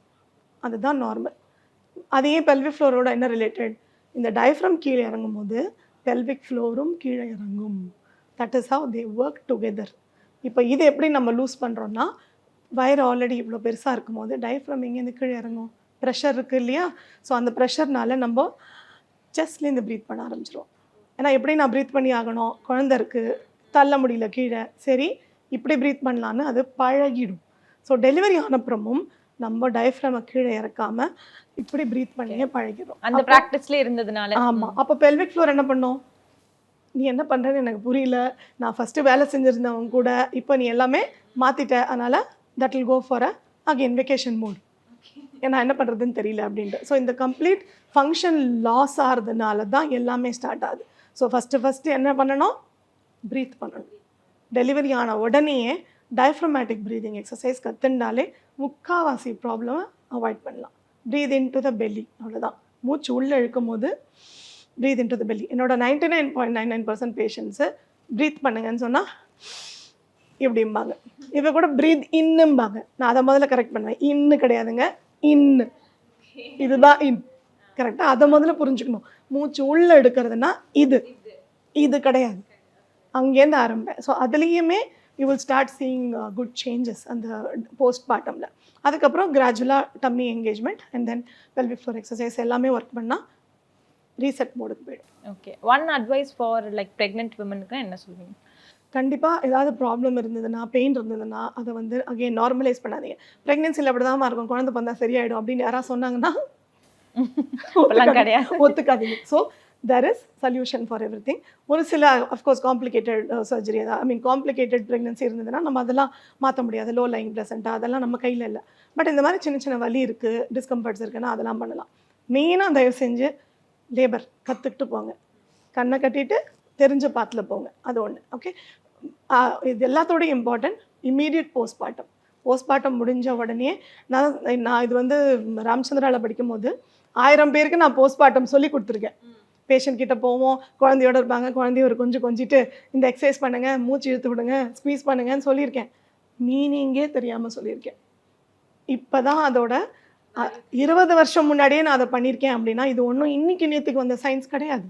அதுதான் நார்மல். அதையே பெல்விக் ஃப்ளோரோட என்ன ரிலேட்டட், இந்த டயஃப்ரம் கீழே இறங்கும் போது பெல்விக் ஃப்ளோரும் கீழே இறங்கும். That is how they work together. இப்போ இது எப்படி நம்ம லூஸ் பண்ணுறோன்னா, வயிறு ஆல்ரெடி இவ்வளோ பெருசாக இருக்கும் போது டயஃப்ரம் எங்கேருந்து கீழே இறங்கும், ப்ரெஷர் இருக்குது இல்லையா, ஸோ அந்த ப்ரெஷர்னால நம்ம செஸ்ட்லேருந்து ப்ரீத் பண்ண ஆரம்பிச்சிடும். ஏன்னா எப்படி நான் ப்ரீத் பண்ணி ஆகணும், குழந்தை இருக்குது தள்ள முடியல கீழே, சரி இப்படி ப்ரீத் பண்ணலான்னு அது பழகிடும். ஸோ டெலிவரி ஆனப்புறமும் நம்ம டயஃப்ரமை கீழே இறக்காமல் இப்படி ப்ரீத் பண்ணியே பழகிடும். அந்த ப்ராக்டிஸ்லேயே இருந்ததுனால. ஆமாம், அப்போ பெல்விக் ஃப்ளோர் என்ன பண்ணும், நீ என்ன பண்ணுறேன்னு எனக்கு புரியல, நான் ஃபஸ்ட்டு வேலை செஞ்சுருந்தவங்க கூட இப்போ நீ எல்லாமே மாற்றிட்ட, அதனால் that will go for again vacation mode, ஏன்னா என்ன பண்ணுறதுன்னு தெரியல அப்படின்ட்டு. ஸோ இந்த கம்ப்ளீட் ஃபங்க்ஷன் லாஸ் ஆகிறதுனால தான் எல்லாமே ஸ்டார்ட் ஆகுது. ஸோ ஃபஸ்ட்டு என்ன பண்ணணும், ப்ரீத் பண்ணணும். டெலிவரி ஆன உடனேயே டயஃப்ரமேட்டிக் ப்ரீதிங் எக்ஸசைஸ் கற்றுண்டாலே முக்கால்வாசி ப்ராப்ளமை அவாய்ட் பண்ணலாம். Breathe into the belly, அவ்வளோதான். மூச்சு உள்ளே இழுக்கும் போது breathe into the belly. என்னோட 99.99% பேஷண்ட்ஸு ப்ரீத் பண்ணுங்கன்னு சொன்னால் இப்படிம்பாங்க, இவ கூட ப்ரீத் இன்னும்பாங்க. நான் அதை முதல்ல கரெக்ட் பண்ணுவேன், இன்னு கிடையாதுங்க, இன்னு, இதுதான் இன். கரெக்டாக அதை முதல்ல புரிஞ்சுக்கணும். மூச்சு உள்ளே எடுக்கிறதுனா இது கிடையாது, அங்கேருந்து ஆரம்பிப்பேன். ஸோ அதுலேயுமே you will start seeing good changes அந்த போஸ்ட் பார்ட்டமில். அதுக்கப்புறம் கிராஜுவலாக tummy engagement and then pelvic floor exercise எல்லாமே ஒர்க் பண்ணால் ரீசெட் மோடுக்கு போயிடும். Okay. One advice for like pregnant விமனுக்கு என்ன சொல்வீங்க? கண்டிப்பாக ஏதாவது ப்ராப்ளம் இருந்ததுன்னா, பெயின் இருந்ததுன்னா, அதை வந்து அகைன் நார்மலைஸ் பண்ணாதீங்க. ப்ரெக்னென்சியில் அப்படி தான் இருக்கும், குழந்தை பிறந்தா சரியாயிடும் அப்படின்னு யாராவது சொன்னாங்கன்னா கிடையாது. ஒத்துக்காதீங்க. So there is solution for everything. ஒரு சில of course complicated surgery, complicated pregnancy இருந்ததுன்னா நம்ம அதெல்லாம் மாற்ற முடியாது. லோ லைங் பிளசண்டா அதெல்லாம் நம்ம கையில் இல்லை. பட் இந்த மாதிரி சின்ன சின்ன வலி இருக்குது, டிஸ்கம்ஃபர்ட்ஸ் இருக்குன்னா அதெல்லாம் பண்ணலாம். மெயினாக தயவு செஞ்சு லேபர் கற்றுக்கிட்டு போங்க, கண்ணை கட்டிட்டு தெரிஞ்ச பாத்தில் போங்க, அது ஒன்று. ஓகே, இது எல்லாத்தோடையும் இம்பார்ட்டன்ட் இம்மீடியட் போஸ்ட்மார்ட்டம் முடிஞ்ச உடனே நான் இது வந்து ராமச்சந்திராவில் படிக்கும் போது 1000 பேருக்கு நான் போஸ்ட்மார்ட்டம் சொல்லி கொடுத்துருக்கேன். பேஷண்ட் கிட்ட போவோம், குழந்தையோடு இருப்பாங்க, குழந்தைய ஒரு கொஞ்சிட்டு இந்த எக்ஸசைஸ் பண்ணுங்கள், மூச்சு இழுத்து விடுங்க, ஸ்குவீஸ் பண்ணுங்கன்னு சொல்லியிருக்கேன். மீனிங்கே தெரியாமல் சொல்லியிருக்கேன். இப்போ தான் அதோட 20 வருஷம் முன்னாடியே நான் அதை பண்ணியிருக்கேன் அப்படின்னா இது ஒன்றும் இன்னைக்கு நேற்றுக்கு வந்த சயின்ஸ் கிடையாது.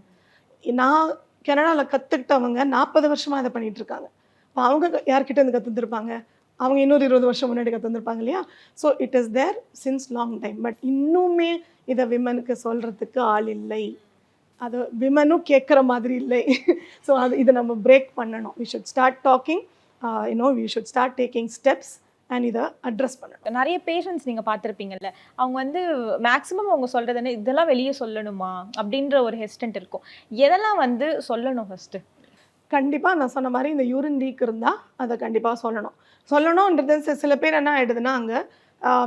நான் கனடாவில் கற்றுக்கிட்டவங்க 40 வருஷமாக அதை பண்ணிகிட்ருக்காங்க. இப்போ அவங்க யார்கிட்ட இருந்து கற்றுந்துருப்பாங்க? அவங்க இன்னொரு 20 வருஷம் முன்னாடி கற்றுந்துருப்பாங்க இல்லையா? So it is there since long time. But இன்னுமே இதை விமனுக்கு சொல்கிறதுக்கு ஆள் இல்லை, அது விமனும் கேட்குற மாதிரி இல்லை. ஸோ இதை நம்ம பிரேக் பண்ணணும். We should start talking, we should start taking steps and இதை அட்ரஸ் பண்ணணும். நிறைய பேஷண்ட்ஸ் நீங்கள் பார்த்துருப்பீங்கல்ல, அவங்க வந்து மேக்ஸிமம் அவங்க சொல்கிறது இதெல்லாம் வெளியே சொல்லணுமா அப்படின்ற ஒரு ஹெசிடென்ட் இருக்கும். எதெல்லாம் வந்து சொல்லணும் ஃபஸ்ட்டு? கண்டிப்பாக நான் சொன்ன மாதிரி இந்த யூரின் லீக் இருந்தால் அதை கண்டிப்பாக சொல்லணுன்றது சில பேர் என்ன ஆகிடுதுன்னா அங்கே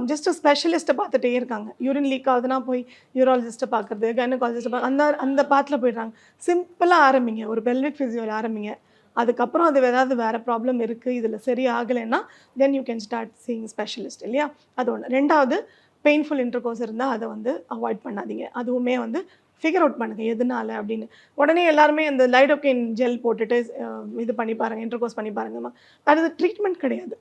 ஜஸ்ட்டு ஸ்பெஷலிஸ்ட்டை பார்த்துட்டே இருக்காங்க. யூரின் லீக் ஆகுதுன்னா போய் யூராலஜிஸ்ட்டை பார்க்குறது, கைனகாலஜிஸ்ட்டை அந்த பாத்தில் போயிடுறாங்க. சிம்பிளாக ஆரம்பிங்க, ஒரு பெல்விக் ஃபிசியோவில் ஆரம்பிங்க. அதுக்கப்புறம் அது ஏதாவது வேறு ப்ராப்ளம் இருக்குது, இதில் சரி ஆகலைன்னா then you can start seeing specialist இல்லையா? அது ஒன்று. ரெண்டாவது, பெயின்ஃபுல் இன்டர்கோர்ஸ் இருந்தால் அதை வந்து அவாய்ட் பண்ணாதீங்க. அதுவுமே வந்து ஃபிகர் அவுட் பண்ணுங்கள் எதனால அப்படின்னு. உடனே எல்லாருமே அந்த லைடோகேன் ஜெல் போட்டுட்டு இது பண்ணி பாருங்கள், இன்டர்கோர்ஸ் பண்ணி பாருங்கம்மா. அது ட்ரீட்மெண்ட் கிடையாது.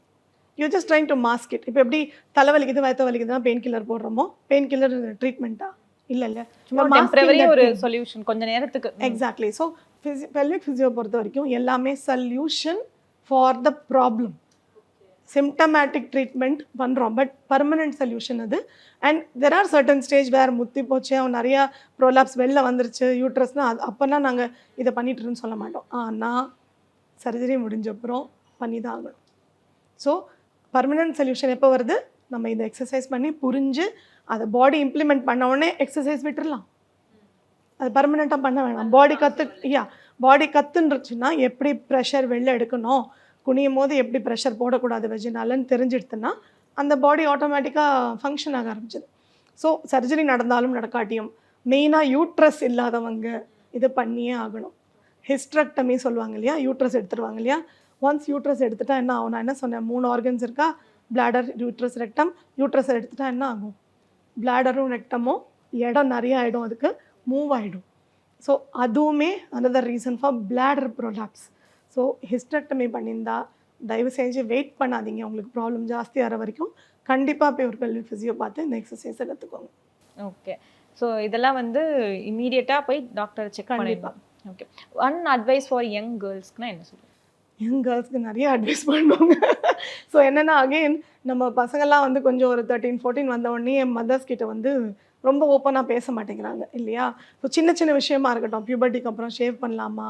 You just trying to mask it. இப்போ எப்படி தலை வலிக்குது வயத்த வலிக்குதுன்னா பெயின் கில்லர் போடுறோமோ, பெயின் கில்லர் ட்ரீட்மெண்ட்டா? இல்லை, ஒரு சொல்யூஷன் கொஞ்ச நேரத்துக்கு. எக்ஸாக்ட்லி. ஸோ பெல்விக் ஃபிசியோ பொறுத்த வரைக்கும் எல்லாமே solution for the problem. Symptomatic treatment பண்ணுறோம், பட் பர்மனெண்ட் சொல்யூஷன் அது. And there are certain stage வேறு முத்தி போச்சு, அவன் நிறையா ப்ரோலாப்ஸ் வெளில வந்துருச்சு யூட்ரஸ்னால் அது அப்போனா நாங்கள் இதை பண்ணிட்டுருன்னு சொல்ல மாட்டோம். ஆனால் சர்ஜரி முடிஞ்சப்புறம் பண்ணி தான் ஆகணும். ஸோ பர்மனெண்ட் சொல்யூஷன் எப்போ வருது? நம்ம இதை எக்ஸசைஸ் பண்ணி புரிஞ்சு அதை பாடி இம்ப்ளிமெண்ட் பண்ண உடனே எக்ஸசைஸ் விட்டுடலாம். அது பர்மனெண்ட்டாக பண்ண வேணாம். பாடி கற்றுன்றுச்சுன்னா எப்படி ப்ரெஷர் வெளில எடுக்கணும், குனியும் போது எப்படி ப்ரெஷர் போடக்கூடாது வெஜினாலன்னு தெரிஞ்சிடுதுன்னா அந்த பாடி ஆட்டோமேட்டிக்காக ஃபங்க்ஷன் ஆக ஆரம்பிச்சிது. ஸோ சர்ஜரி நடந்தாலும் நடக்காட்டியும் மெயினாக யூட்ரஸ் இல்லாதவங்க இது பண்ணியே ஆகணும். ஹிஸ்ட்ரெக்டமி சொல்லுவாங்க இல்லையா, யூட்ரஸ் எடுத்துருவாங்க இல்லையா. ஒன்ஸ் யூட்ரஸ் எடுத்துட்டா என்ன ஆகும்? நான் என்ன சொன்னேன், 3 ஆர்கன்ஸ் இருக்கா, பிளாடர், யூட்ரஸ், ரெக்டம். யூட்ரஸை எடுத்துட்டா என்ன ஆகும்? பிளாடரும் ரெக்டமும் இடம் நிறைய ஆகிடும், அதுக்கு மூவ் ஆகிடும். ஸோ அதுவுமே another reason for bladder prolapse. So hysterectomy பண்ணியிருந்தா தயவு செஞ்சு வெயிட் பண்ணாதீங்க, உங்களுக்கு ப்ராப்ளம் ஜாஸ்தி ஆகிற வரைக்கும் கண்டிப்பாக போய் ஒரு பெல்விக் ஃபிசியோ பார்த்து இந்த எக்ஸசைஸை கற்றுக்கோங்க. ஓகே. ஸோ இதெல்லாம் வந்து இமீடியட்டாக போய் டாக்டர் செக் பண்ணிடலாம். Okay. One advice for young கேர்ள்ஸ்க்குனா என்ன சொல்லுங்கள்? யங் கேர்ள்ஸ்க்கு நிறைய அட்வைஸ் பண்ணுவாங்க. ஸோ என்னென்னா அகெயின் நம்ம பசங்கள்லாம் வந்து கொஞ்சம் ஒரு 13-14 வந்த உடனே என் மதர்ஸ் கிட்ட வந்து ரொம்ப ஓப்பனாக பேச மாட்டேங்கிறாங்க இல்லையா. ஸோ சின்ன சின்ன விஷயமா இருக்கட்டும், பியூபர்ட்டிக்கு அப்புறம் ஷேவ் பண்ணலாமா,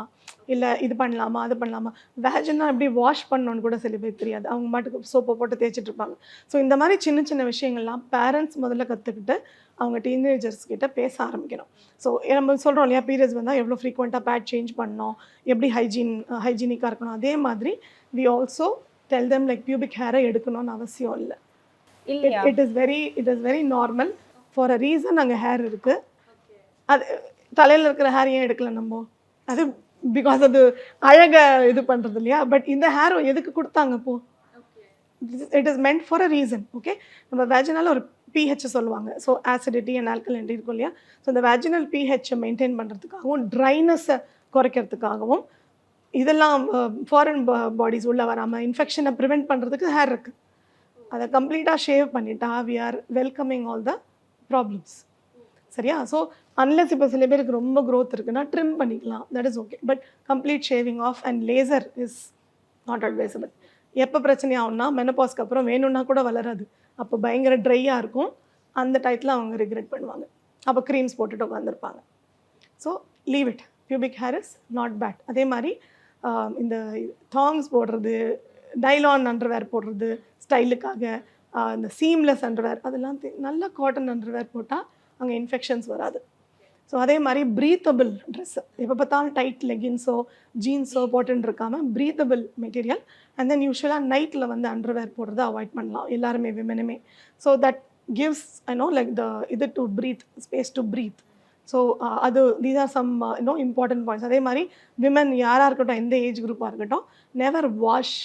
இல்லை இது பண்ணலாமா, அது பண்ணலாமா, வேஜன்னா எப்படி வாஷ் பண்ணணுன்னு கூட சில பேர் தெரியாது, அவங்க பாட்டுக்கு சோப்பை போட்டு தேய்ச்சிட்டு இருப்பாங்க. ஸோ இந்த மாதிரி சின்ன சின்ன விஷயங்கள்லாம் பேரண்ட்ஸ் முதல்ல கற்றுக்கிட்டு அவங்க டீனேஜர்ஸ் கிட்ட பேச ஆரம்பிக்கணும். ஸோ நம்ம சொல்கிறோம் இல்லையா, பீரியட்ஸ் வந்தால் எவ்வளோ ஃப்ரீக்வெண்ட்டாக பேட் சேஞ்ச் பண்ணணும், எப்படி ஹைஜீனிக்காக இருக்கணும். அதே மாதிரி we also tell them like pubic ஹேரை எடுக்கணும்னு அவசியம் இல்லை. It is very normal. For a reason அங்கே ஹேர் இருக்குது. அது தலையில் இருக்கிற ஹேர் ஏன் எடுக்கல நம்ம? அது பிகாஸ் அது அழகை இது பண்ணுறது இல்லையா. பட் இந்த ஹேர் எதுக்கு கொடுத்தாங்க? இப்போது it is meant for a reason. Okay, நம்ம வேஜினால ஒரு pH சொல்லுவாங்க. ஸோ ஆசிடிட்டி அண்ட் ஆல்கலினிட்டி இருக்கும் இல்லையா. ஸோ இந்த வேஜினல் pH மெயின்டைன் பண்ணுறதுக்காகவும் ட்ரைனஸை குறைக்கிறதுக்காகவும் இதெல்லாம் ஃபாரின் பாடிஸ் உள்ளே வராமல் இன்ஃபெக்ஷனை ப்ரிவெண்ட் பண்ணுறதுக்கு ஹேர் இருக்குது. அதை கம்ப்ளீட்டாக ஷேவ் பண்ணிட்டா we are welcoming all the problems. சரியா? ஸோ அன்லெஸ் இப்போ சில பேருக்கு ரொம்ப க்ரோத் இருக்குன்னா ட்ரிம் பண்ணிக்கலாம், that is okay. But complete shaving off and laser is not advisable. எப்போ பிரச்சனை ஆகும்னா மெனபாஸ்க்கு அப்புறம் வேணும்னா கூட வளராது, அப்போ பயங்கர ட்ரையாக இருக்கும். அந்த டயத்தில் அவங்க ரிக்ரெட் பண்ணுவாங்க, அப்போ க்ரீம்ஸ் போட்டுட்டு உட்காந்துருப்பாங்க. So leave it. Pubic hair is not bad. அதே மாதிரி இந்த தாங்ஸ் போடுறது, டைலான் அண்டர்வேர் போடுறது ஸ்டைலுக்காக, இந்த சீம்லெஸ் அண்டர்வேர், அதெல்லாம் நல்ல காட்டன் அண்டர்வேர் போட்டால் அங்கே இன்ஃபெக்ஷன்ஸ் வராது. ஸோ அதே மாதிரி ப்ரீத்தபிள் ட்ரெஸ்ஸு, எப்போ பார்த்தாலும் டைட் லெகின்ஸோ ஜீன்ஸோ போட்டுன்னு இருக்காமல் ப்ரீத்தபிள் மெட்டீரியல். அண்ட் தென் யூஸ்வலாக நைட்டில் வந்து அண்டர்வேர் போடுறத அவாய்ட் பண்ணலாம் எல்லாருமே, விமெனுமே. So that gives like the இது to breathe, space to breathe. So அது these are some important points. அதே மாதிரி விமன் யாராக இருக்கட்டும், எந்த ஏஜ் குரூப்பாக இருக்கட்டும், never wash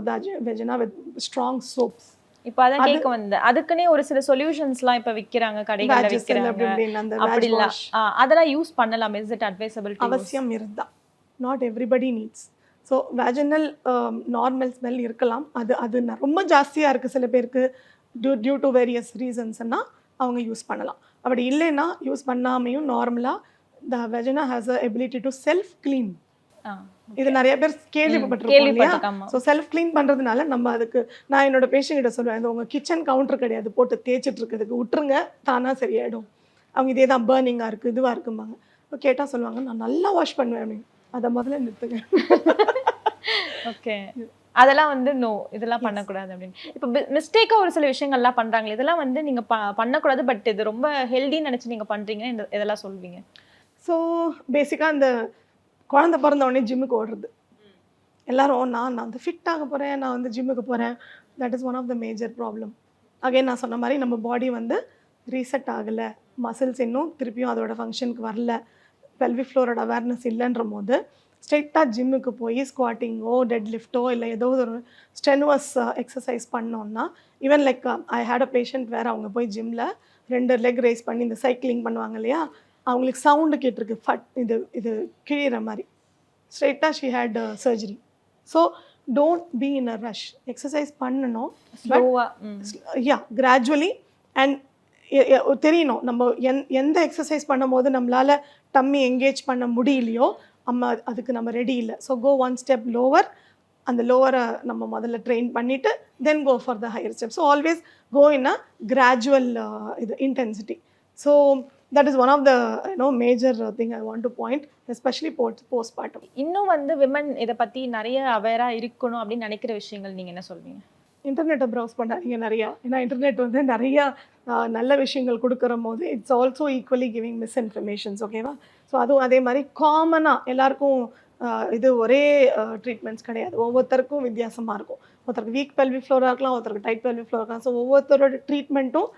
the vagina with strong soaps. இப்போ அதான் கேட்க வந்தேன், அதுக்குன்னே ஒரு சில சொல்யூஷன்ஸ்லாம் இப்போ விற்கிறாங்க, கடைகளில் விற்கிறாங்க. அப்படி இல்லை, அதெல்லாம் யூஸ் பண்ணலாம். Is it advisable? அவசியம் இருந்தால், not everybody needs. So vaginal normal smell இருக்கலாம், அது ரொம்ப ஜாஸ்தியாக இருக்குது சில பேருக்கு டியூ டு வேரியஸ் ரீசன்ஸ்னால் அவங்க யூஸ் பண்ணலாம். அப்படி இல்லைன்னா யூஸ் பண்ணாமையும் நார்மலாக the vagina has a ability to self clean. இது நிறைய பேர் கேள்விப்பட்டிருக்கோம். ஸோ செல்ஃப் க்ளீன் பண்ணுறதுனால நம்ம அதுக்கு, நான் என்னோட பேஷண்ட் கிட்ட சொல்லுவேன், அது உங்கள் கிச்சன் கவுண்டர் கிடையாது போட்டு தேய்ச்சிட்டு இருக்கிறதுக்கு, விட்டுருங்க, தானாக சரியாயிடும். அவங்க இதே தான் பர்னிங்காக இருக்குது, இதுவாக இருக்கும்பாங்க. கேட்டால் சொல்லுவாங்க, நான் நல்லா வாஷ் பண்ணுவேன் அப்படின்னு. அதை முதல்ல நிறுத்துங்க. ஓகே, அதெல்லாம் வந்து நோ, இதெல்லாம் பண்ணக்கூடாது அப்படின்னு. இப்போ மிஸ்டேக்காக ஒரு சில விஷயங்கள்லாம் பண்ணுறாங்களே, இதெல்லாம் வந்து நீங்கள் பண்ணக்கூடாது, பட் இது ரொம்ப ஹெல்தின்னு நினச்சி நீங்கள் பண்ணுறீங்கன்னா இதெல்லாம் சொல்வீங்க? ஸோ பேசிக்காக இந்த குழந்தை பிறந்த உடனே ஜிம்முக்கு ஓடுறது, எல்லாரும் நான் வந்து ஃபிட் ஆக போகிறேன், நான் வந்து ஜிம்முக்கு போகிறேன். That is one of the major problem. Again நான் சொன்ன மாதிரி நம்ம பாடி வந்து ரீசெட் ஆகலை, மசில்ஸ் இன்னும் திருப்பியும் அதோட ஃபங்க்ஷனுக்கு வரல, பெல்விக் ஃப்ளோரோட அவேர்னஸ் இல்லைன்ற போது ஸ்ட்ரெயிட்டாக ஜிம்முக்கு போய் ஸ்குவாட்டிங்கோ டெட் லிஃப்ட்டோ இல்லை ஏதோ ஒரு ஸ்டெனுவஸ் எக்ஸசைஸ் பண்ணோன்னா, even like I had a patient வேறு, அவங்க போய் ஜிம்மில் 2 லெக் ரைஸ் பண்ணி இந்த சைக்கிளிங் பண்ணுவாங்க இல்லையா, அவங்களுக்கு சவுண்டு கேட்டிருக்கு, இது கிழிகிற மாதிரி. ஸ்ட்ரெயிட்டாக she had surgery. So don't be in a rush. Exercise பண்ணணும், கிராஜுவலி. அண்ட் தெரியணும் நம்ம எந்த எக்ஸசைஸ் பண்ணும் போது நம்மளால் டம்மி என்கேஜ் பண்ண முடியலையோ அதுக்கு நம்ம ரெடி இல்லை. So go 1 step lower. அந்த லோவரை நம்ம முதல்ல ட்ரெயின் பண்ணிவிட்டு then go for the higher step. So always go in a gradual intensity. So that is one of the major thing I want to point, especially postpartum. இன்னும் வந்து women இதை பற்றி நிறைய அவேராக இருக்கணும் அப்படின்னு நினைக்கிற விஷயங்கள் நீங்கள் என்ன சொல்வீங்க? இன்டர்நெட்டை ப்ரௌஸ் பண்ணுறாங்க நிறையா. ஏன்னா இன்டர்நெட் வந்து நிறையா நல்ல விஷயங்கள் கொடுக்குற போது இட்ஸ் ஆல்சோ ஈக்குவலி கிவிங் மிஸ்இன்ஃபர்மேஷன்ஸ். ஓகேவா? ஸோ அதுவும் அதே மாதிரி காமனாக எல்லாருக்கும் இது ஒரே ட்ரீட்மெண்ட்ஸ் கிடையாது, ஒவ்வொருத்தருக்கும் வித்தியாசமாக இருக்கும். ஒருத்தருக்கு வீக் பெல்விக் ஃப்ளோராக இருக்கலாம், ஒருத்தருக்கு டைட் பெல்விக் ஃப்ளோராக இருக்கலாம். ஸோ ஒவ்வொருத்தரோட ட்ரீட்மெண்ட்டும்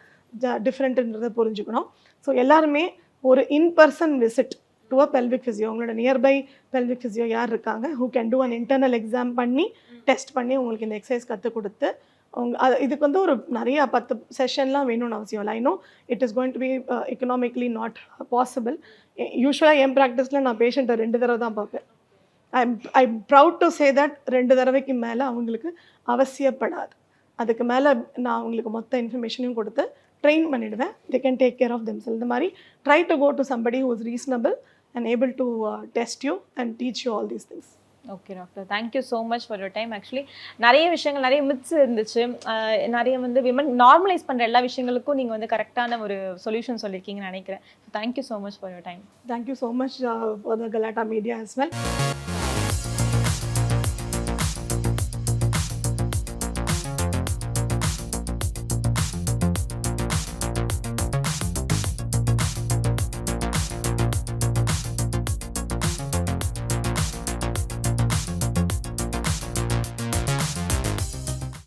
டிஃப்ரெண்ட்டுன்றதை புரிஞ்சுக்கணும். ஸோ எல்லாருமே ஒரு in person visit to a pelvic physio, உங்களோட நியர்பை பெல்விக் ஃபிசியோ யார் இருக்காங்க, who can do an internal exam பண்ணி டெஸ்ட் பண்ணி உங்களுக்கு இந்த எக்ஸசைஸ் கற்றுக் கொடுத்து இதுக்கு வந்து ஒரு நிறைய 10 செஷன்லாம் வேணும்னு அவசியம் இல்லை. I know it is going to be economically not possible. யூஸ்வலாக என் ப்ராக்டிஸில் நான் பேஷண்ட்டை 2 தடவை தான் பார்ப்பேன். I proud to say that 2 தடவைக்கு மேலே அவங்களுக்கு அவசியப்படாது. அதுக்கு மேலே நான் அவங்களுக்கு மொத்த இன்ஃபர்மேஷனையும் கொடுத்து ட்ரெயின் பண்ணிவிடுவேன். they can take care of themselves. இந்த மாதிரி try to go to somebody who is reasonable and able to test you and teach you all these things. Okay doctor, thank you so much for your time. Actually நிறைய விஷயங்கள், நிறைய myths இருந்துச்சு, நிறைய வந்து women normalise பண்ணுற எல்லா விஷயங்களுக்கும் நீங்கள் வந்து கரெக்டான ஒரு சொல்யூஷன் சொல்லியிருக்கீங்கன்னு நினைக்கிறேன். Thank you so much for your time. Thank you so much for the கலாட்டா மீடியா as well.